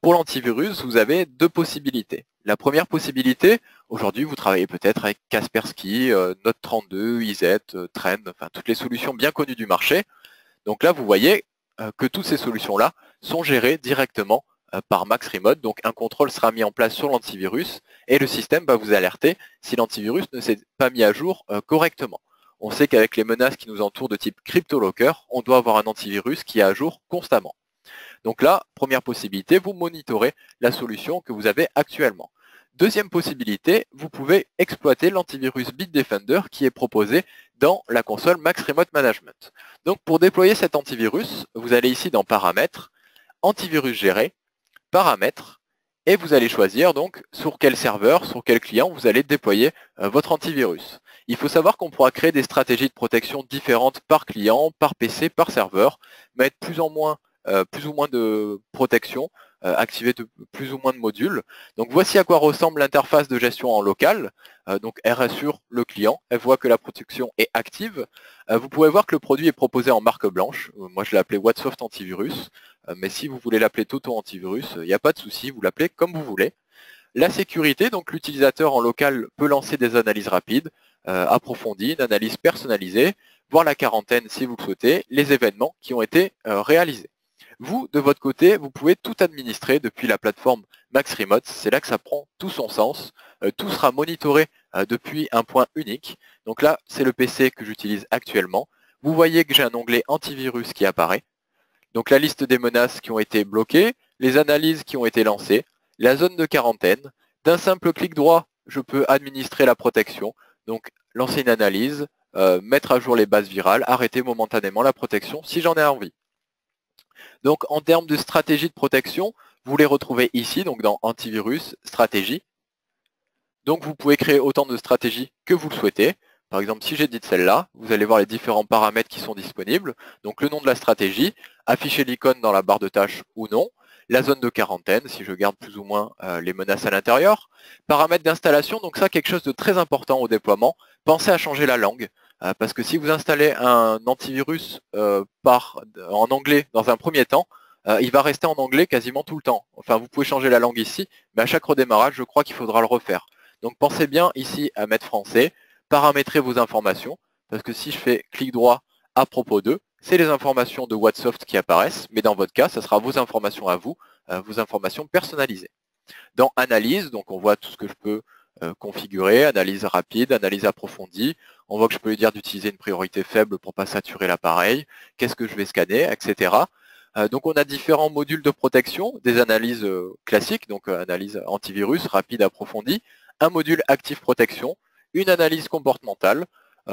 Pour l'antivirus, vous avez deux possibilités. La première possibilité, aujourd'hui, vous travaillez peut-être avec Kaspersky, Note32, EasyET, Trend, enfin toutes les solutions bien connues du marché. Donc là, vous voyez que toutes ces solutions-là sont gérées directement par Max Remote. Donc un contrôle sera mis en place sur l'antivirus et le système va vous alerter si l'antivirus ne s'est pas mis à jour correctement. On sait qu'avec les menaces qui nous entourent de type CryptoLocker, on doit avoir un antivirus qui est à jour constamment. Donc là, première possibilité, vous monitorez la solution que vous avez actuellement. Deuxième possibilité, vous pouvez exploiter l'antivirus Bitdefender qui est proposé dans la console Max Remote Management. Donc pour déployer cet antivirus, vous allez ici dans Paramètres, Antivirus géré, Paramètres, et vous allez choisir donc sur quel serveur, sur quel client vous allez déployer votre antivirus. Il faut savoir qu'on pourra créer des stratégies de protection différentes par client, par PC, par serveur, mettre plus ou moins de protection, activer plus ou moins de modules. Donc voici à quoi ressemble l'interface de gestion en local. Donc elle rassure le client, elle voit que la protection est active. Vous pouvez voir que le produit est proposé en marque blanche. Moi je l'ai appelé Whatsoft Antivirus, mais si vous voulez l'appeler Toto Antivirus, il n'y a pas de souci, vous l'appelez comme vous voulez. La sécurité, donc l'utilisateur en local peut lancer des analyses rapides, approfondies, une analyse personnalisée, voir la quarantaine si vous le souhaitez, les événements qui ont été réalisés. Vous, de votre côté, vous pouvez tout administrer depuis la plateforme Max Remote. C'est là que ça prend tout son sens. Tout sera monitoré depuis un point unique. Donc là, c'est le PC que j'utilise actuellement. Vous voyez que j'ai un onglet antivirus qui apparaît. Donc la liste des menaces qui ont été bloquées, les analyses qui ont été lancées, la zone de quarantaine. D'un simple clic droit, je peux administrer la protection. Donc lancer une analyse, mettre à jour les bases virales, arrêter momentanément la protection si j'en ai envie. Donc en termes de stratégie de protection, vous les retrouvez ici, donc dans Antivirus, Stratégie. Donc vous pouvez créer autant de stratégies que vous le souhaitez. Par exemple, si j'édite celle-là, vous allez voir les différents paramètres qui sont disponibles. Donc le nom de la stratégie, afficher l'icône dans la barre de tâches ou non, la zone de quarantaine, si je garde plus ou moins les menaces à l'intérieur, paramètres d'installation, donc ça quelque chose de très important au déploiement, pensez à changer la langue, parce que si vous installez un antivirus en anglais dans un premier temps, il va rester en anglais quasiment tout le temps. Enfin, vous pouvez changer la langue ici, mais à chaque redémarrage, je crois qu'il faudra le refaire. Donc pensez bien ici à mettre français, paramétrer vos informations, parce que si je fais clic droit à propos d'eux, c'est les informations de Whatsoft qui apparaissent, mais dans votre cas, ça sera vos informations à vous, vos informations personnalisées. Dans Analyse, donc on voit tout ce que je peux configurer, analyse rapide, analyse approfondie, on voit que je peux lui dire d'utiliser une priorité faible pour ne pas saturer l'appareil, qu'est-ce que je vais scanner, etc. Donc on a différents modules de protection, des analyses classiques, donc analyse antivirus, rapide, approfondie, un module active protection, une analyse comportementale,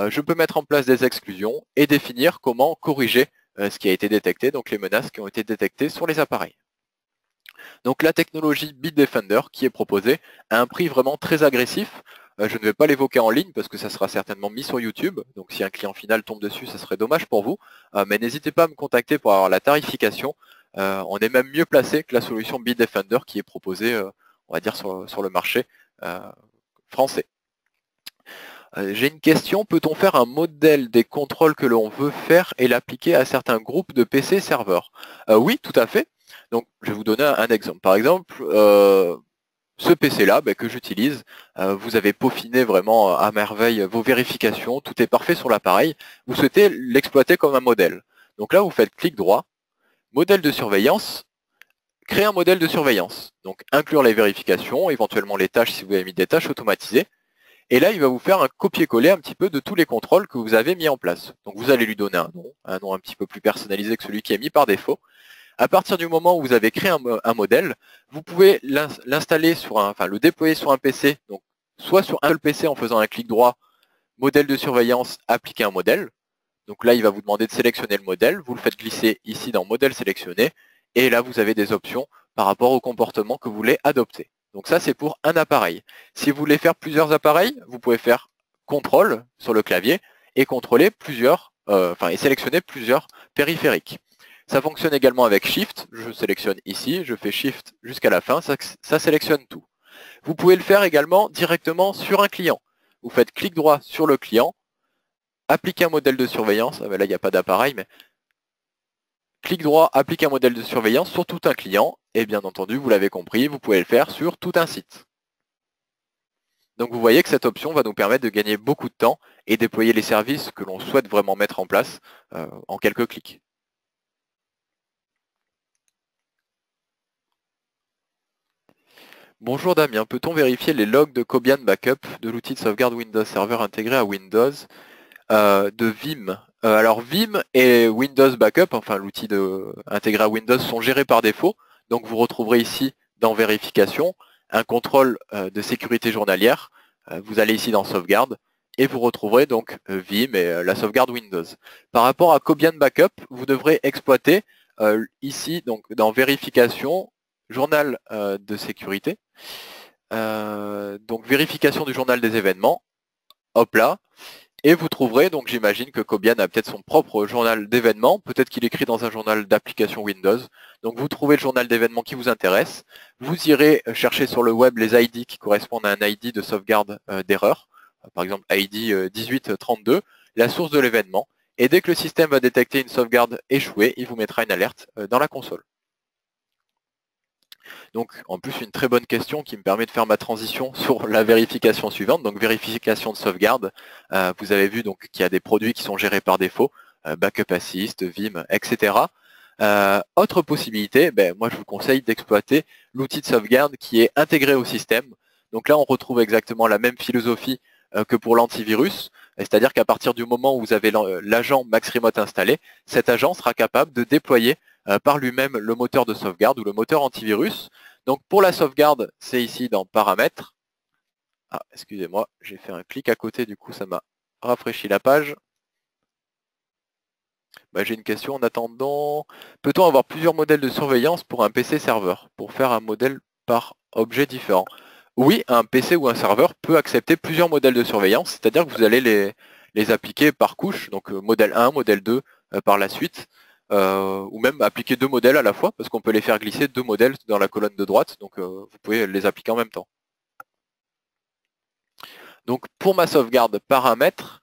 je peux mettre en place des exclusions et définir comment corriger ce qui a été détecté, donc les menaces qui ont été détectées sur les appareils. Donc la technologie Bitdefender qui est proposée à un prix vraiment très agressif. Je ne vais pas l'évoquer en ligne parce que ça sera certainement mis sur YouTube. Donc si un client final tombe dessus, ça serait dommage pour vous. Mais n'hésitez pas à me contacter pour avoir la tarification. On est même mieux placé que la solution Bitdefender qui est proposée, on va dire, sur le marché français. J'ai une question, peut-on faire un modèle des contrôles que l'on veut faire et l'appliquer à certains groupes de PC serveurs? Oui, tout à fait. Donc, je vais vous donner un exemple. Par exemple, ce PC-là que j'utilise, vous avez peaufiné vraiment à merveille vos vérifications, tout est parfait sur l'appareil. Vous souhaitez l'exploiter comme un modèle. Donc là, vous faites clic droit, modèle de surveillance, créer un modèle de surveillance. Donc, inclure les vérifications, éventuellement les tâches si vous avez mis des tâches automatisées. Et là, il va vous faire un copier-coller un petit peu de tous les contrôles que vous avez mis en place. Donc vous allez lui donner un nom un petit peu plus personnalisé que celui qui est mis par défaut. À partir du moment où vous avez créé un modèle, vous pouvez l'installer le déployer sur un PC, donc soit sur un seul PC en faisant un clic droit, modèle de surveillance, appliquer un modèle. Donc là, il va vous demander de sélectionner le modèle, vous le faites glisser ici dans modèle sélectionné, et là vous avez des options par rapport au comportement que vous voulez adopter. Donc ça, c'est pour un appareil. Si vous voulez faire plusieurs appareils, vous pouvez faire CTRL sur le clavier et contrôler et sélectionner plusieurs périphériques. Ça fonctionne également avec Shift. Je sélectionne ici, je fais Shift jusqu'à la fin, ça sélectionne tout. Vous pouvez le faire également directement sur un client. Vous faites clic droit sur le client, appliquer un modèle de surveillance. Ah ben là, il n'y a pas d'appareil, mais clic droit, applique un modèle de surveillance sur tout un client, et bien entendu, vous l'avez compris, vous pouvez le faire sur tout un site. Donc vous voyez que cette option va nous permettre de gagner beaucoup de temps et déployer les services que l'on souhaite vraiment mettre en place en quelques clics. Bonjour Damien, peut-on vérifier les logs de Cobian Backup de l'outil de sauvegarde Windows Server intégré à Windows de Vim? Alors Vim et Windows Backup, enfin l'outil intégré à Windows, sont gérés par défaut. Donc vous retrouverez ici dans Vérification un contrôle de sécurité journalière. Vous allez ici dans Sauvegarde et vous retrouverez donc Vim et la sauvegarde Windows. Par rapport à Cobian Backup, vous devrez exploiter ici donc dans Vérification, Journal de sécurité. Donc vérification du journal des événements, hop là, et vous trouverez, donc j'imagine que Cobian a peut-être son propre journal d'événements, peut-être qu'il écrit dans un journal d'application Windows. Donc vous trouvez le journal d'événements qui vous intéresse, vous irez chercher sur le web les ID qui correspondent à un ID de sauvegarde d'erreur, par exemple ID 1832, la source de l'événement, et dès que le système va détecter une sauvegarde échouée, il vous mettra une alerte dans la console. Donc en plus une très bonne question qui me permet de faire ma transition sur la vérification suivante, donc vérification de sauvegarde. Vous avez vu donc qu'il y a des produits qui sont gérés par défaut, Backup Assist, Vim, etc. Autre possibilité, moi je vous conseille d'exploiter l'outil de sauvegarde qui est intégré au système. Donc là on retrouve exactement la même philosophie que pour l'antivirus, c'est-à-dire qu'à partir du moment où vous avez l'agent MaxRemote installé, cet agent sera capable de déployer par lui-même le moteur de sauvegarde ou le moteur antivirus. Donc pour la sauvegarde, c'est ici dans Paramètres. Ah, excusez-moi, j'ai fait un clic à côté, du coup ça m'a rafraîchi la page. J'ai une question en attendant. Peut-on avoir plusieurs modèles de surveillance pour un PC serveur, pour faire un modèle par objet différent? Oui, un PC ou un serveur peut accepter plusieurs modèles de surveillance, c'est-à-dire que vous allez les appliquer par couche, donc modèle 1, modèle 2 par la suite, ou même appliquer deux modèles à la fois, parce qu'on peut les faire glisser deux modèles dans la colonne de droite, donc vous pouvez les appliquer en même temps. Donc pour ma sauvegarde paramètres,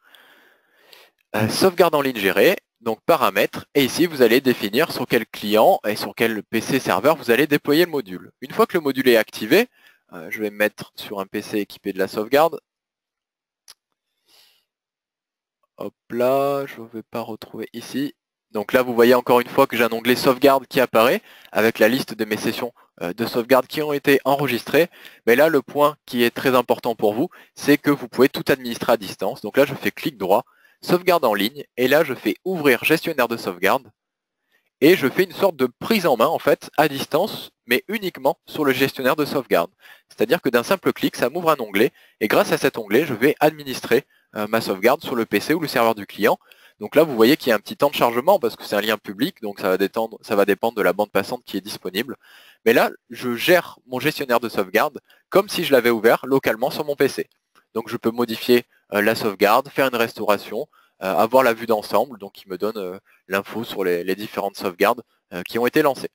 sauvegarde en ligne gérée, donc paramètres, et ici vous allez définir sur quel client et sur quel PC serveur vous allez déployer le module. Une fois que le module est activé, je vais me mettre sur un PC équipé de la sauvegarde. Hop là, je ne vais pas retrouver ici. Donc là, vous voyez encore une fois que j'ai un onglet sauvegarde qui apparaît avec la liste de mes sessions de sauvegarde qui ont été enregistrées. Mais là, le point qui est très important pour vous, c'est que vous pouvez tout administrer à distance. Donc là, je fais clic droit, sauvegarde en ligne, et là, je fais ouvrir gestionnaire de sauvegarde. Et je fais une sorte de prise en main, en fait, à distance, mais uniquement sur le gestionnaire de sauvegarde. C'est-à-dire que d'un simple clic, ça m'ouvre un onglet, et grâce à cet onglet, je vais administrer ma sauvegarde sur le PC ou le serveur du client. Donc là, vous voyez qu'il y a un petit temps de chargement, parce que c'est un lien public, donc ça va dépendre de la bande passante qui est disponible. Mais là, je gère mon gestionnaire de sauvegarde comme si je l'avais ouvert localement sur mon PC. Donc je peux modifier la sauvegarde, faire une restauration, avoir la vue d'ensemble, donc qui me donne l'info sur les différentes sauvegardes qui ont été lancées.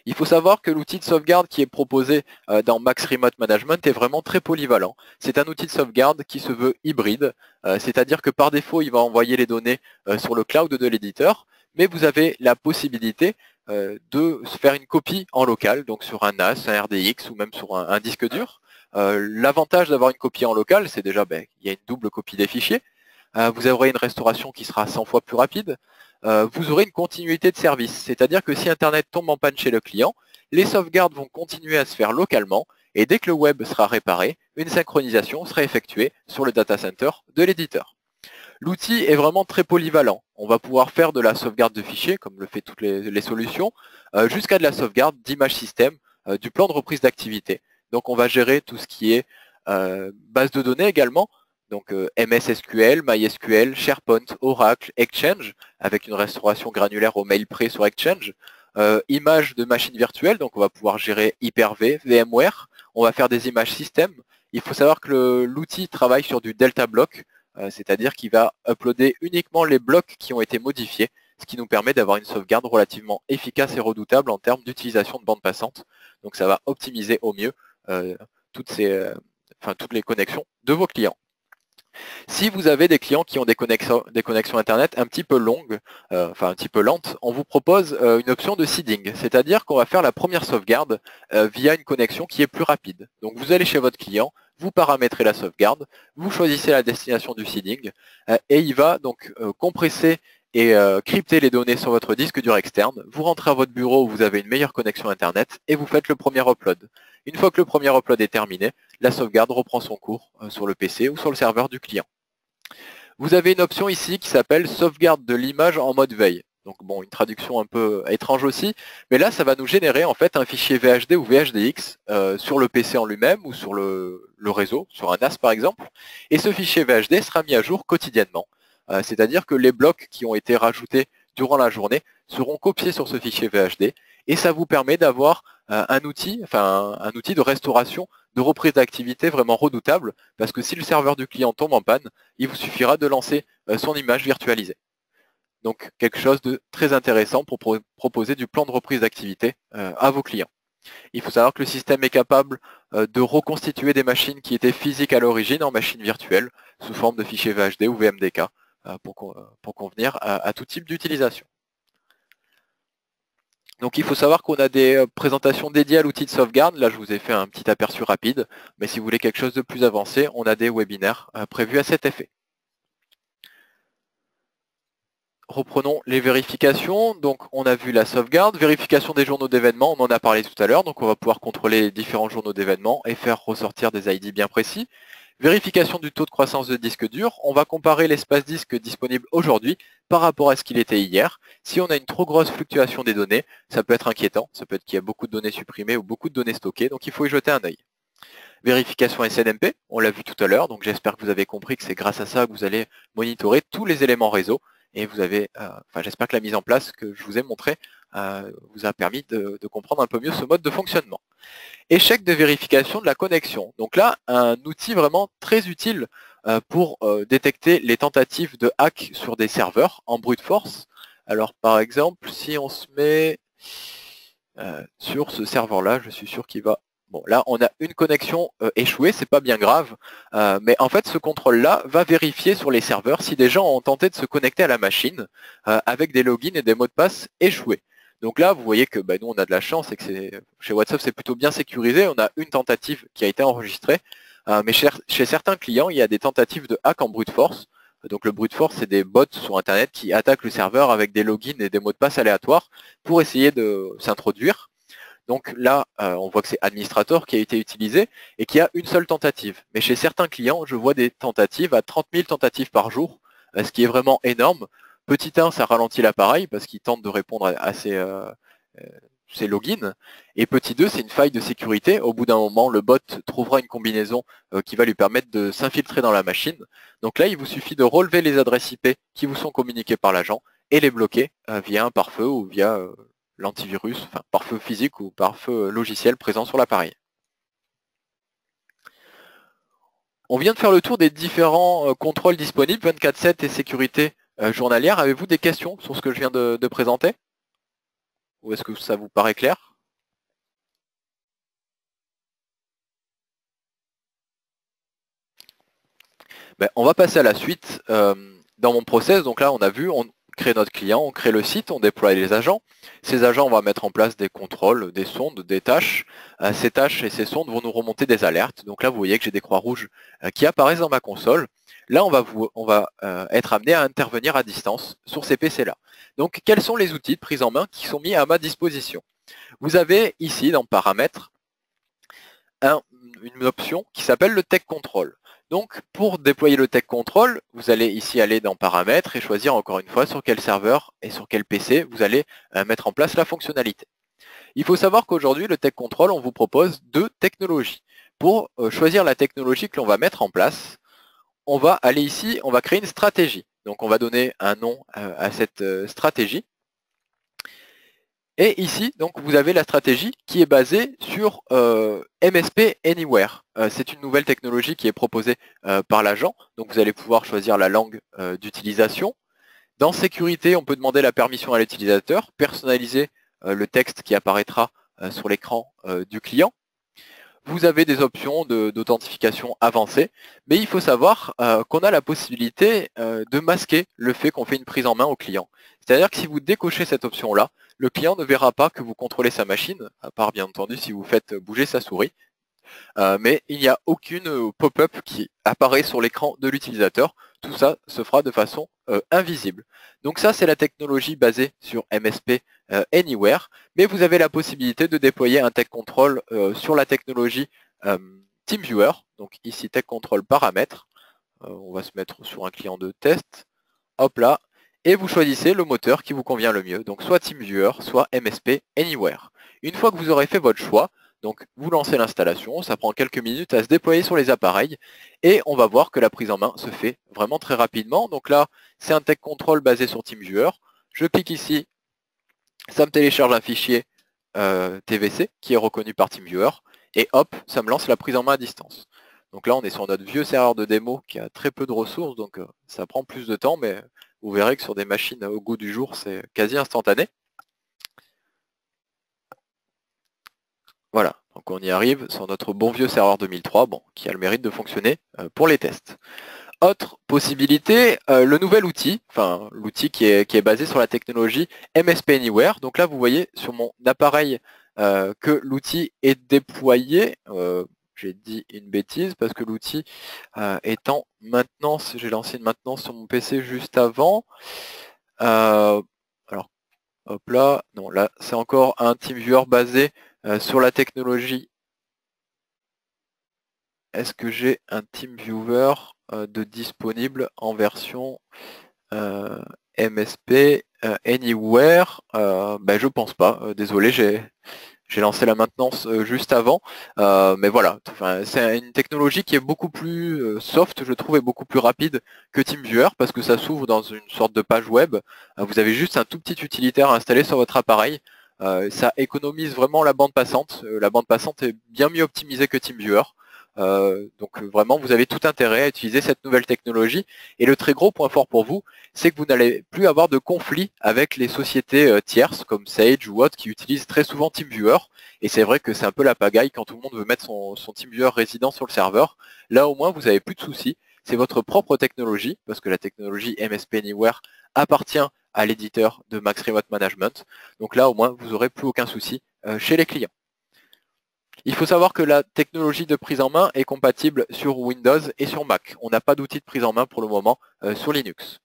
Il faut savoir que l'outil de sauvegarde qui est proposé dans Max Remote Management est vraiment très polyvalent. C'est un outil de sauvegarde qui se veut hybride, c'est-à-dire que par défaut, il va envoyer les données sur le cloud de l'éditeur, mais vous avez la possibilité de se faire une copie en local, donc sur un NAS, un RDX ou même sur un disque dur. L'avantage d'avoir une copie en local, c'est déjà il y a une double copie des fichiers. Vous aurez une restauration qui sera 100 fois plus rapide. Vous aurez une continuité de service, c'est-à-dire que si Internet tombe en panne chez le client, les sauvegardes vont continuer à se faire localement et dès que le web sera réparé, une synchronisation sera effectuée sur le data center de l'éditeur. L'outil est vraiment très polyvalent. On va pouvoir faire de la sauvegarde de fichiers, comme le fait toutes les solutions, jusqu'à de la sauvegarde d'images système, du plan de reprise d'activité. Donc on va gérer tout ce qui est base de données également, donc MS SQL, MySQL, SharePoint, Oracle, Exchange, avec une restauration granulaire au mail près sur Exchange. Images de machines virtuelles, donc on va pouvoir gérer Hyper-V, VMware. On va faire des images système. Il faut savoir que l'outil travaille sur du Delta Block, c'est-à-dire qu'il va uploader uniquement les blocs qui ont été modifiés, ce qui nous permet d'avoir une sauvegarde relativement efficace et redoutable en termes d'utilisation de bande passante. Donc ça va optimiser au mieux toutes les connexions de vos clients. Si vous avez des clients qui ont des connexions Internet un petit peu longues, enfin un petit peu lentes, on vous propose une option de seeding, c'est-à-dire qu'on va faire la première sauvegarde via une connexion qui est plus rapide. Donc vous allez chez votre client, vous paramétrez la sauvegarde, vous choisissez la destination du seeding, et il va donc compresser et crypter les données sur votre disque dur externe. Vous rentrez à votre bureau où vous avez une meilleure connexion Internet et vous faites le premier upload. Une fois que le premier upload est terminé, la sauvegarde reprend son cours sur le PC ou sur le serveur du client. Vous avez une option ici qui s'appelle sauvegarde de l'image en mode veille. Donc bon, une traduction un peu étrange aussi, mais là ça va nous générer en fait un fichier VHD ou VHDX sur le PC en lui-même ou sur le réseau, sur un NAS par exemple, et ce fichier VHD sera mis à jour quotidiennement. C'est-à-dire que les blocs qui ont été rajoutés durant la journée seront copiés sur ce fichier VHD, et ça vous permet d'avoir un outil de restauration, de reprise d'activité vraiment redoutable, parce que si le serveur du client tombe en panne, il vous suffira de lancer son image virtualisée. Donc quelque chose de très intéressant pour proposer du plan de reprise d'activité à vos clients. Il faut savoir que le système est capable de reconstituer des machines qui étaient physiques à l'origine en machines virtuelles sous forme de fichiers VHD ou VMDK pour convenir à tout type d'utilisation. Donc il faut savoir qu'on a des présentations dédiées à l'outil de sauvegarde. Là, je vous ai fait un petit aperçu rapide, mais si vous voulez quelque chose de plus avancé, on a des webinaires prévus à cet effet. Reprenons les vérifications. Donc on a vu la sauvegarde, vérification des journaux d'événements, on en a parlé tout à l'heure, donc on va pouvoir contrôler les différents journaux d'événements et faire ressortir des ID bien précis. Vérification du taux de croissance de disque dur, on va comparer l'espace disque disponible aujourd'hui par rapport à ce qu'il était hier. Si on a une trop grosse fluctuation des données, ça peut être inquiétant, ça peut être qu'il y a beaucoup de données supprimées ou beaucoup de données stockées, donc il faut y jeter un œil. Vérification SNMP, on l'a vu tout à l'heure, donc j'espère que vous avez compris que c'est grâce à ça que vous allez monitorer tous les éléments réseau, et vous avez, j'espère que la mise en place que je vous ai montrée vous a permis de comprendre un peu mieux ce mode de fonctionnement. Échec de vérification de la connexion. Donc là, un outil vraiment très utile pour détecter les tentatives de hack sur des serveurs en brute force. Alors par exemple, si on se met sur ce serveur-là, je suis sûr qu'il va... Bon, là, on a une connexion échouée, c'est pas bien grave, mais en fait, ce contrôle-là va vérifier sur les serveurs si des gens ont tenté de se connecter à la machine avec des logins et des mots de passe échoués. Donc là, vous voyez que nous, on a de la chance et que chez WhatsApp, c'est plutôt bien sécurisé. On a une tentative qui a été enregistrée, mais chez certains clients, il y a des tentatives de hack en brute force. Donc le brute force, c'est des bots sur Internet qui attaquent le serveur avec des logins et des mots de passe aléatoires pour essayer de s'introduire. Donc là, on voit que c'est administrator qui a été utilisé et qui a une seule tentative. Mais chez certains clients, je vois des tentatives à 30 000 tentatives par jour, ce qui est vraiment énorme. Petit 1, ça ralentit l'appareil parce qu'il tente de répondre à ces logins. Et petit 2, c'est une faille de sécurité. Au bout d'un moment, le bot trouvera une combinaison qui va lui permettre de s'infiltrer dans la machine. Donc là, il vous suffit de relever les adresses IP qui vous sont communiquées par l'agent et les bloquer via un pare-feu ou via l'antivirus, enfin pare-feu physique ou pare-feu logiciel présent sur l'appareil. On vient de faire le tour des différents contrôles disponibles, 24/7 et sécurité journalière. Avez-vous des questions sur ce que je viens de présenter? Ou est-ce que ça vous paraît clair? On va passer à la suite. Dans mon process, donc là on a vu, on crée notre client, on crée le site, on déploie les agents. Ces agents, on va mettre en place des contrôles, des sondes, des tâches. Ces tâches et ces sondes vont nous remonter des alertes. Donc là, vous voyez que j'ai des croix rouges qui apparaissent dans ma console. Là, on va être amené à intervenir à distance sur ces PC-là. Donc, quels sont les outils de prise en main qui sont mis à ma disposition? Vous avez ici, dans Paramètres, une option qui s'appelle le Tech Control. Donc, pour déployer le Tech Control, vous allez ici aller dans Paramètres et choisir encore une fois sur quel serveur et sur quel PC vous allez mettre en place la fonctionnalité. Il faut savoir qu'aujourd'hui, le Tech Control, on vous propose deux technologies. Pour choisir la technologie que l'on va mettre en place, on va aller ici, on va créer une stratégie. Donc, on va donner un nom à cette stratégie. Et ici, donc, vous avez la stratégie qui est basée sur MSP Anywhere. C'est une nouvelle technologie qui est proposée par l'agent. Donc, vous allez pouvoir choisir la langue d'utilisation. Dans sécurité, on peut demander la permission à l'utilisateur, personnaliser le texte qui apparaîtra sur l'écran du client. vous avez des options d'authentification avancées, mais il faut savoir qu'on a la possibilité de masquer le fait qu'on fait une prise en main au client. C'est-à-dire que si vous décochez cette option-là, le client ne verra pas que vous contrôlez sa machine, à part bien entendu si vous faites bouger sa souris, mais il n'y a aucune pop-up qui apparaît sur l'écran de l'utilisateur. Tout ça se fera de façon invisible. Donc ça, c'est la technologie basée sur MSP Anywhere, mais vous avez la possibilité de déployer un Tech Control sur la technologie TeamViewer. Donc ici, Tech Control paramètres. On va se mettre sur un client de test. Hop là. Et vous choisissez le moteur qui vous convient le mieux. Donc soit TeamViewer, soit MSP Anywhere. Une fois que vous aurez fait votre choix, donc vous lancez l'installation, ça prend quelques minutes à se déployer sur les appareils et on va voir que la prise en main se fait vraiment très rapidement. Donc là, c'est un Tech Control basé sur TeamViewer. Je clique ici, ça me télécharge un fichier TVC qui est reconnu par TeamViewer et hop, ça me lance la prise en main à distance. Donc là, on est sur notre vieux serveur de démo qui a très peu de ressources, donc ça prend plus de temps, mais vous verrez que sur des machines au goût du jour, c'est quasi instantané. Voilà, donc on y arrive sur notre bon vieux serveur 2003, bon, qui a le mérite de fonctionner pour les tests. Autre possibilité, le nouvel outil, enfin l'outil qui est basé sur la technologie MSP Anywhere. Donc là, vous voyez sur mon appareil que l'outil est déployé. J'ai dit une bêtise parce que l'outil est en maintenance. J'ai lancé une maintenance sur mon PC juste avant. Alors, hop là, non, là c'est encore un TeamViewer basé sur la technologie. Est-ce que j'ai un TeamViewer de disponible en version MSP Anywhere? Ben, je pense pas. Désolé, j'ai lancé la maintenance juste avant. Mais voilà, c'est une technologie qui est beaucoup plus soft, je trouve, et beaucoup plus rapide que TeamViewer parce que ça s'ouvre dans une sorte de page web. Vous avez juste un tout petit utilitaire installé sur votre appareil. Ça économise vraiment la bande passante. La bande passante est bien mieux optimisée que TeamViewer. Donc vraiment, vous avez tout intérêt à utiliser cette nouvelle technologie. Et le très gros point fort pour vous, c'est que vous n'allez plus avoir de conflit avec les sociétés tierces comme Sage ou autres qui utilisent très souvent TeamViewer. Et c'est vrai que c'est un peu la pagaille quand tout le monde veut mettre son TeamViewer résident sur le serveur. Là au moins, vous n'avez plus de soucis. C'est votre propre technologie, parce que la technologie MSP Anywhere appartient à l'éditeur de Max Remote Management. Donc là au moins, vous n'aurez plus aucun souci chez les clients. Il faut savoir que la technologie de prise en main est compatible sur Windows et sur Mac. On n'a pas d'outil de prise en main pour le moment sur Linux.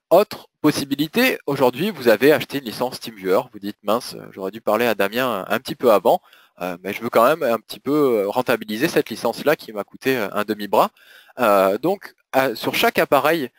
Autre possibilité, aujourd'hui vous avez acheté une licence TeamViewer, vous dites mince, j'aurais dû parler à Damien un petit peu avant, mais je veux quand même un petit peu rentabiliser cette licence-là qui m'a coûté un demi-bras. Donc sur chaque appareil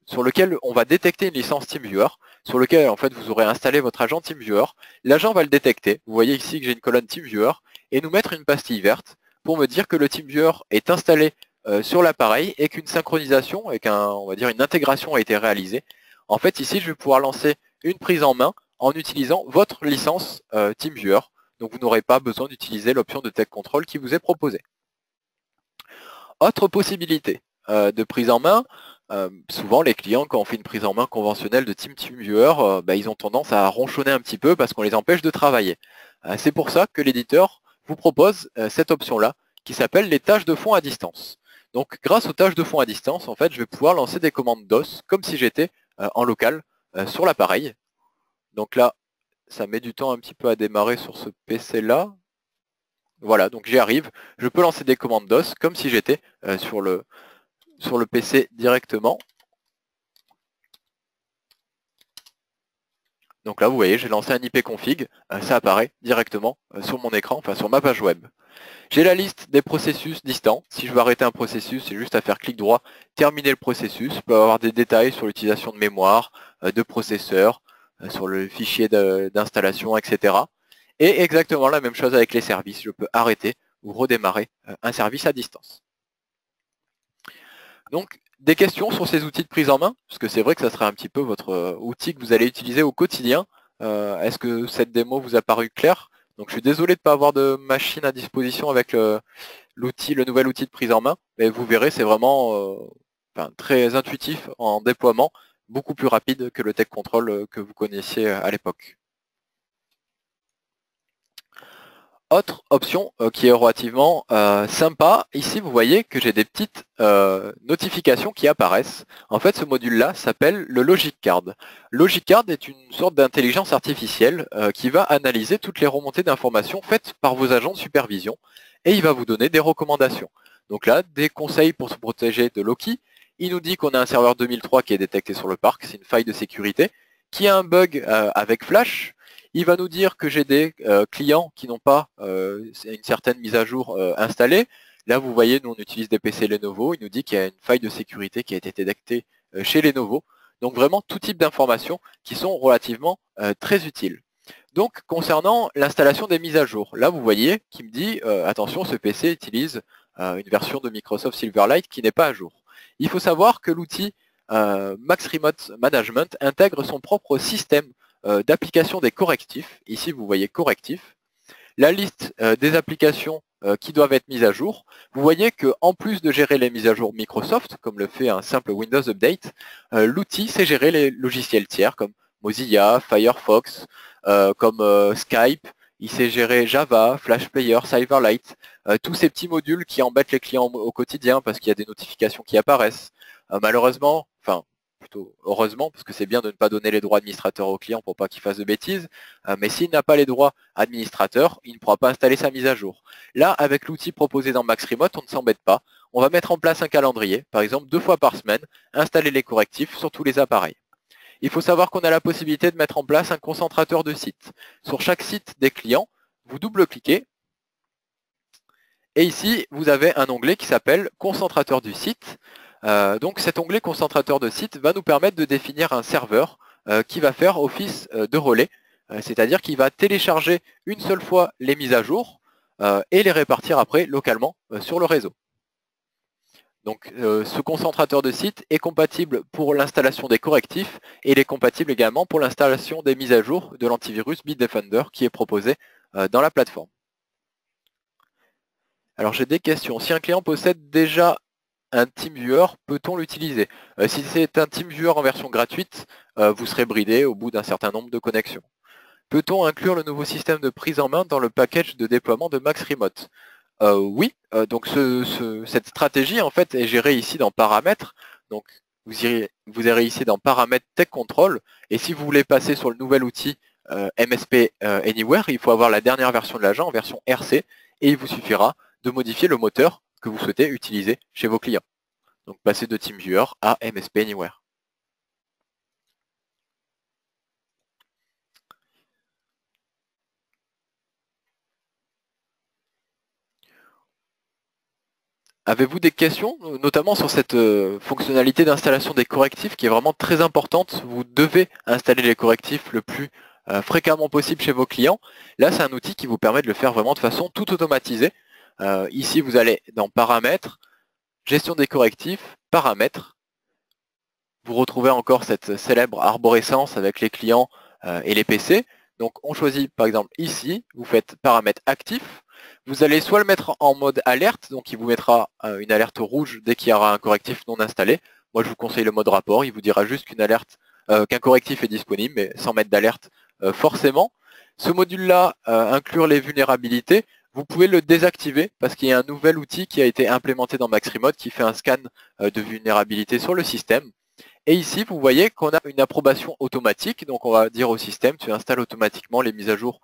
sur lequel on va détecter une licence TeamViewer, sur lequel en fait vous aurez installé votre agent TeamViewer, l'agent va le détecter. Vous voyez ici que j'ai une colonne TeamViewer et nous mettre une pastille verte pour me dire que le TeamViewer est installé sur l'appareil et qu'une synchronisation et on va dire une intégration a été réalisée. En fait ici je vais pouvoir lancer une prise en main en utilisant votre licence TeamViewer. Donc vous n'aurez pas besoin d'utiliser l'option de Tech Control qui vous est proposée. Autre possibilité de prise en main, souvent les clients quand on fait une prise en main conventionnelle de TeamViewer, ils ont tendance à ronchonner un petit peu parce qu'on les empêche de travailler. C'est pour ça que l'éditeur vous propose cette option-là qui s'appelle les tâches de fond à distance. Donc grâce aux tâches de fond à distance, en fait, je vais pouvoir lancer des commandes DOS comme si j'étais en local sur l'appareil. Donc là, ça met du temps un petit peu à démarrer sur ce PC-là. Voilà, donc j'y arrive. Je peux lancer des commandes DOS comme si j'étais sur le PC directement. Donc là, vous voyez, j'ai lancé un ipconfig, ça apparaît directement sur mon écran, enfin sur ma page web. J'ai la liste des processus distants. Si je veux arrêter un processus, c'est juste à faire clic droit, terminer le processus. Je peux avoir des détails sur l'utilisation de mémoire, de processeur, sur le fichier d'installation, etc. Et exactement la même chose avec les services. Je peux arrêter ou redémarrer un service à distance. Donc, des questions sur ces outils de prise en main, parce que c'est vrai que ça serait un petit peu votre outil que vous allez utiliser au quotidien. Est-ce que cette démo vous a paru claire? Donc je suis désolé de ne pas avoir de machine à disposition avec le nouvel outil de prise en main, mais vous verrez, c'est vraiment très intuitif en déploiement, beaucoup plus rapide que le Tech Control que vous connaissiez à l'époque. Autre option qui est relativement sympa, ici vous voyez que j'ai des petites notifications qui apparaissent. En fait ce module-là s'appelle le Logic Card. Logic Card est une sorte d'intelligence artificielle qui va analyser toutes les remontées d'informations faites par vos agents de supervision et il va vous donner des recommandations. Donc là, des conseils pour se protéger de Loki. Il nous dit qu'on a un serveur 2003 qui est détecté sur le parc, c'est une faille de sécurité, qui a un bug avec Flash. Il va nous dire que j'ai des clients qui n'ont pas une certaine mise à jour installée. Là, vous voyez, nous, on utilise des PC Lenovo. Il nous dit qu'il y a une faille de sécurité qui a été détectée chez Lenovo. Donc, vraiment, tout type d'informations qui sont relativement très utiles. Donc, concernant l'installation des mises à jour, là, vous voyez qu'il me dit, attention, ce PC utilise une version de Microsoft Silverlight qui n'est pas à jour. Il faut savoir que l'outil Max Remote Management intègre son propre système d'application des correctifs. Ici, vous voyez correctifs. La liste des applications qui doivent être mises à jour. Vous voyez qu'en plus de gérer les mises à jour Microsoft, comme le fait un simple Windows Update, l'outil sait gérer les logiciels tiers comme Mozilla, Firefox, comme Skype. Il sait gérer Java, Flash Player, Silverlight, tous ces petits modules qui embêtent les clients au quotidien parce qu'il y a des notifications qui apparaissent. Malheureusement, enfin, plutôt heureusement, parce que c'est bien de ne pas donner les droits administrateurs au client pour pas qu'il fasse de bêtises, mais s'il n'a pas les droits administrateurs, il ne pourra pas installer sa mise à jour. Là, avec l'outil proposé dans Max Remote, on ne s'embête pas. On va mettre en place un calendrier, par exemple 2 fois par semaine, installer les correctifs sur tous les appareils. Il faut savoir qu'on a la possibilité de mettre en place un concentrateur de sites. Sur chaque site des clients, vous double-cliquez, et ici, vous avez un onglet qui s'appelle concentrateur du site. Donc cet onglet concentrateur de site va nous permettre de définir un serveur qui va faire office de relais, c'est-à-dire qu'il va télécharger une seule fois les mises à jour et les répartir après localement sur le réseau. Donc ce concentrateur de site est compatible pour l'installation des correctifs et il est compatible également pour l'installation des mises à jour de l'antivirus Bitdefender qui est proposé dans la plateforme. Alors j'ai des questions. Si un client possède déjà un TeamViewer, peut-on l'utiliser? Si c'est un TeamViewer en version gratuite, vous serez bridé au bout d'un certain nombre de connexions. Peut-on inclure le nouveau système de prise en main dans le package de déploiement de Max Remote? Oui, donc cette stratégie en fait est gérée ici dans Paramètres. Donc vous irez ici dans Paramètres Tech Control, et si vous voulez passer sur le nouvel outil MSP Anywhere, il faut avoir la dernière version de l'agent en version RC, et il vous suffira de modifier le moteur que vous souhaitez utiliser chez vos clients. Donc passer de TeamViewer à MSP Anywhere. Avez-vous des questions, notamment sur cette fonctionnalité d'installation des correctifs qui est vraiment très importante? Vous devez installer les correctifs le plus fréquemment possible chez vos clients. Là, c'est un outil qui vous permet de le faire vraiment de façon tout automatisée. Ici, vous allez dans Paramètres, Gestion des correctifs, Paramètres. Vous retrouvez encore cette célèbre arborescence avec les clients et les PC. Donc on choisit par exemple ici, vous faites Paramètres actifs. Vous allez soit le mettre en mode alerte, donc il vous mettra une alerte rouge dès qu'il y aura un correctif non installé. Moi je vous conseille le mode rapport, il vous dira juste qu'un correctif est disponible, mais sans mettre d'alerte forcément. Ce module-là, inclure les vulnérabilités, vous pouvez le désactiver parce qu'il y a un nouvel outil qui a été implémenté dans Max Remote qui fait un scan de vulnérabilité sur le système. Et ici, vous voyez qu'on a une approbation automatique, donc on va dire au système, tu installes automatiquement les mises à jour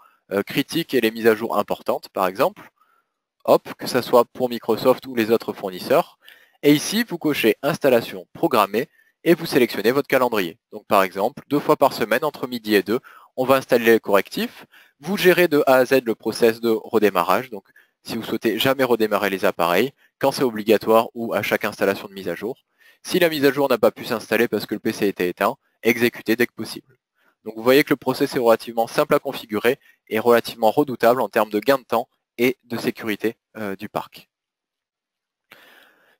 critiques et les mises à jour importantes, par exemple. Hop, que ce soit pour Microsoft ou les autres fournisseurs. Et ici, vous cochez installation programmée et vous sélectionnez votre calendrier. Donc par exemple, 2 fois par semaine, entre midi et 2, on va installer les correctifs. Vous gérez de A à Z le process de redémarrage. Donc si vous souhaitez jamais redémarrer les appareils, quand c'est obligatoire ou à chaque installation de mise à jour. Si la mise à jour n'a pas pu s'installer parce que le PC était éteint, exécutez dès que possible. Donc vous voyez que le process est relativement simple à configurer et relativement redoutable en termes de gain de temps et de sécurité du parc.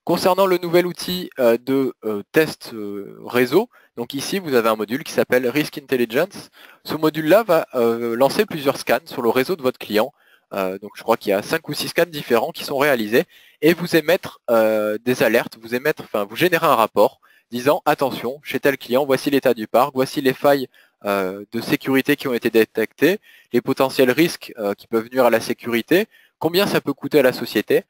Concernant le nouvel outil de test réseau, donc ici vous avez un module qui s'appelle Risk Intelligence. Ce module-là va lancer plusieurs scans sur le réseau de votre client. Donc je crois qu'il y a 5 ou 6 scans différents qui sont réalisés et vous émettre des alertes, vous générez un rapport disant attention, chez tel client, voici l'état du parc, voici les failles de sécurité qui ont été détectés, les potentiels risques qui peuvent nuire à la sécurité, combien ça peut coûter à la société.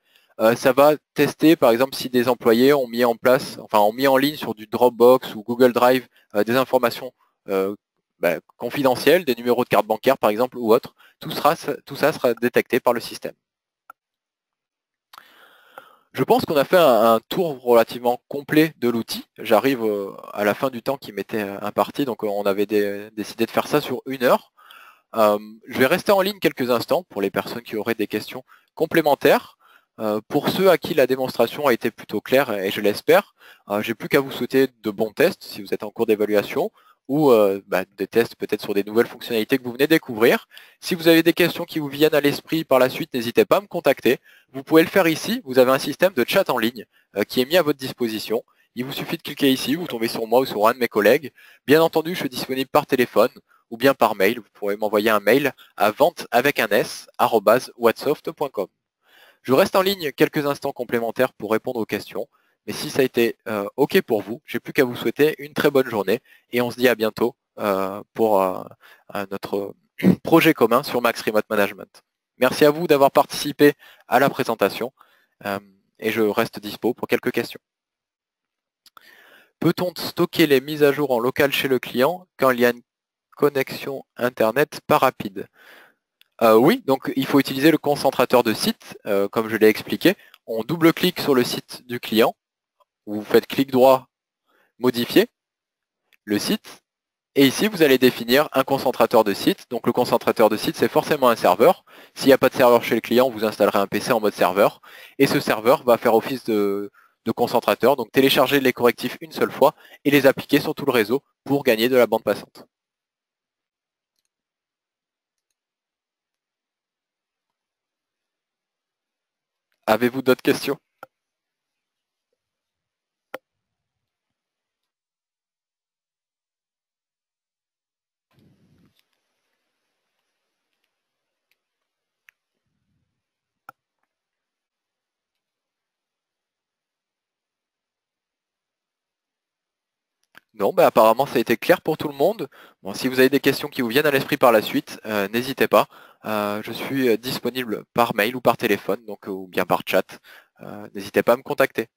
Ça va tester par exemple si des employés ont mis en place, enfin ont mis en ligne sur du Dropbox ou Google Drive des informations confidentielles, des numéros de carte bancaire par exemple ou autres. Tout ça sera détecté par le système. Je pense qu'on a fait un tour relativement complet de l'outil. J'arrive à la fin du temps qui m'était imparti, donc on avait décidé de faire ça sur 1 heure. Je vais rester en ligne quelques instants pour les personnes qui auraient des questions complémentaires. Pour ceux à qui la démonstration a été plutôt claire, et je l'espère, j'ai plus qu'à vous souhaiter de bons tests si vous êtes en cours d'évaluation, ou des tests peut-être sur des nouvelles fonctionnalités que vous venez de découvrir. Si vous avez des questions qui vous viennent à l'esprit par la suite, n'hésitez pas à me contacter. Vous pouvez le faire ici, vous avez un système de chat en ligne qui est mis à votre disposition. Il vous suffit de cliquer ici, vous tombez sur moi ou sur un de mes collègues. Bien entendu, je suis disponible par téléphone ou bien par mail. Vous pourrez m'envoyer un mail à vente@whatsoft.com. Je reste en ligne quelques instants complémentaires pour répondre aux questions. Mais si ça a été OK pour vous, j'ai plus qu'à vous souhaiter une très bonne journée et on se dit à bientôt pour notre projet commun sur Max Remote Management. Merci à vous d'avoir participé à la présentation et je reste dispo pour quelques questions. Peut-on stocker les mises à jour en local chez le client quand il y a une connexion Internet pas rapide? Oui, donc il faut utiliser le concentrateur de site, comme je l'ai expliqué. On double-clique sur le site du client, vous faites clic droit, modifier le site, et ici vous allez définir un concentrateur de site. Donc le concentrateur de site, c'est forcément un serveur. S'il n'y a pas de serveur chez le client, vous installerez un PC en mode serveur, et ce serveur va faire office de concentrateur, donc télécharger les correctifs une seule fois et les appliquer sur tout le réseau pour gagner de la bande passante. Avez-vous d'autres questions? Non, apparemment ça a été clair pour tout le monde. Bon, si vous avez des questions qui vous viennent à l'esprit par la suite, n'hésitez pas. Je suis disponible par mail ou par téléphone, donc ou bien par chat. N'hésitez pas à me contacter.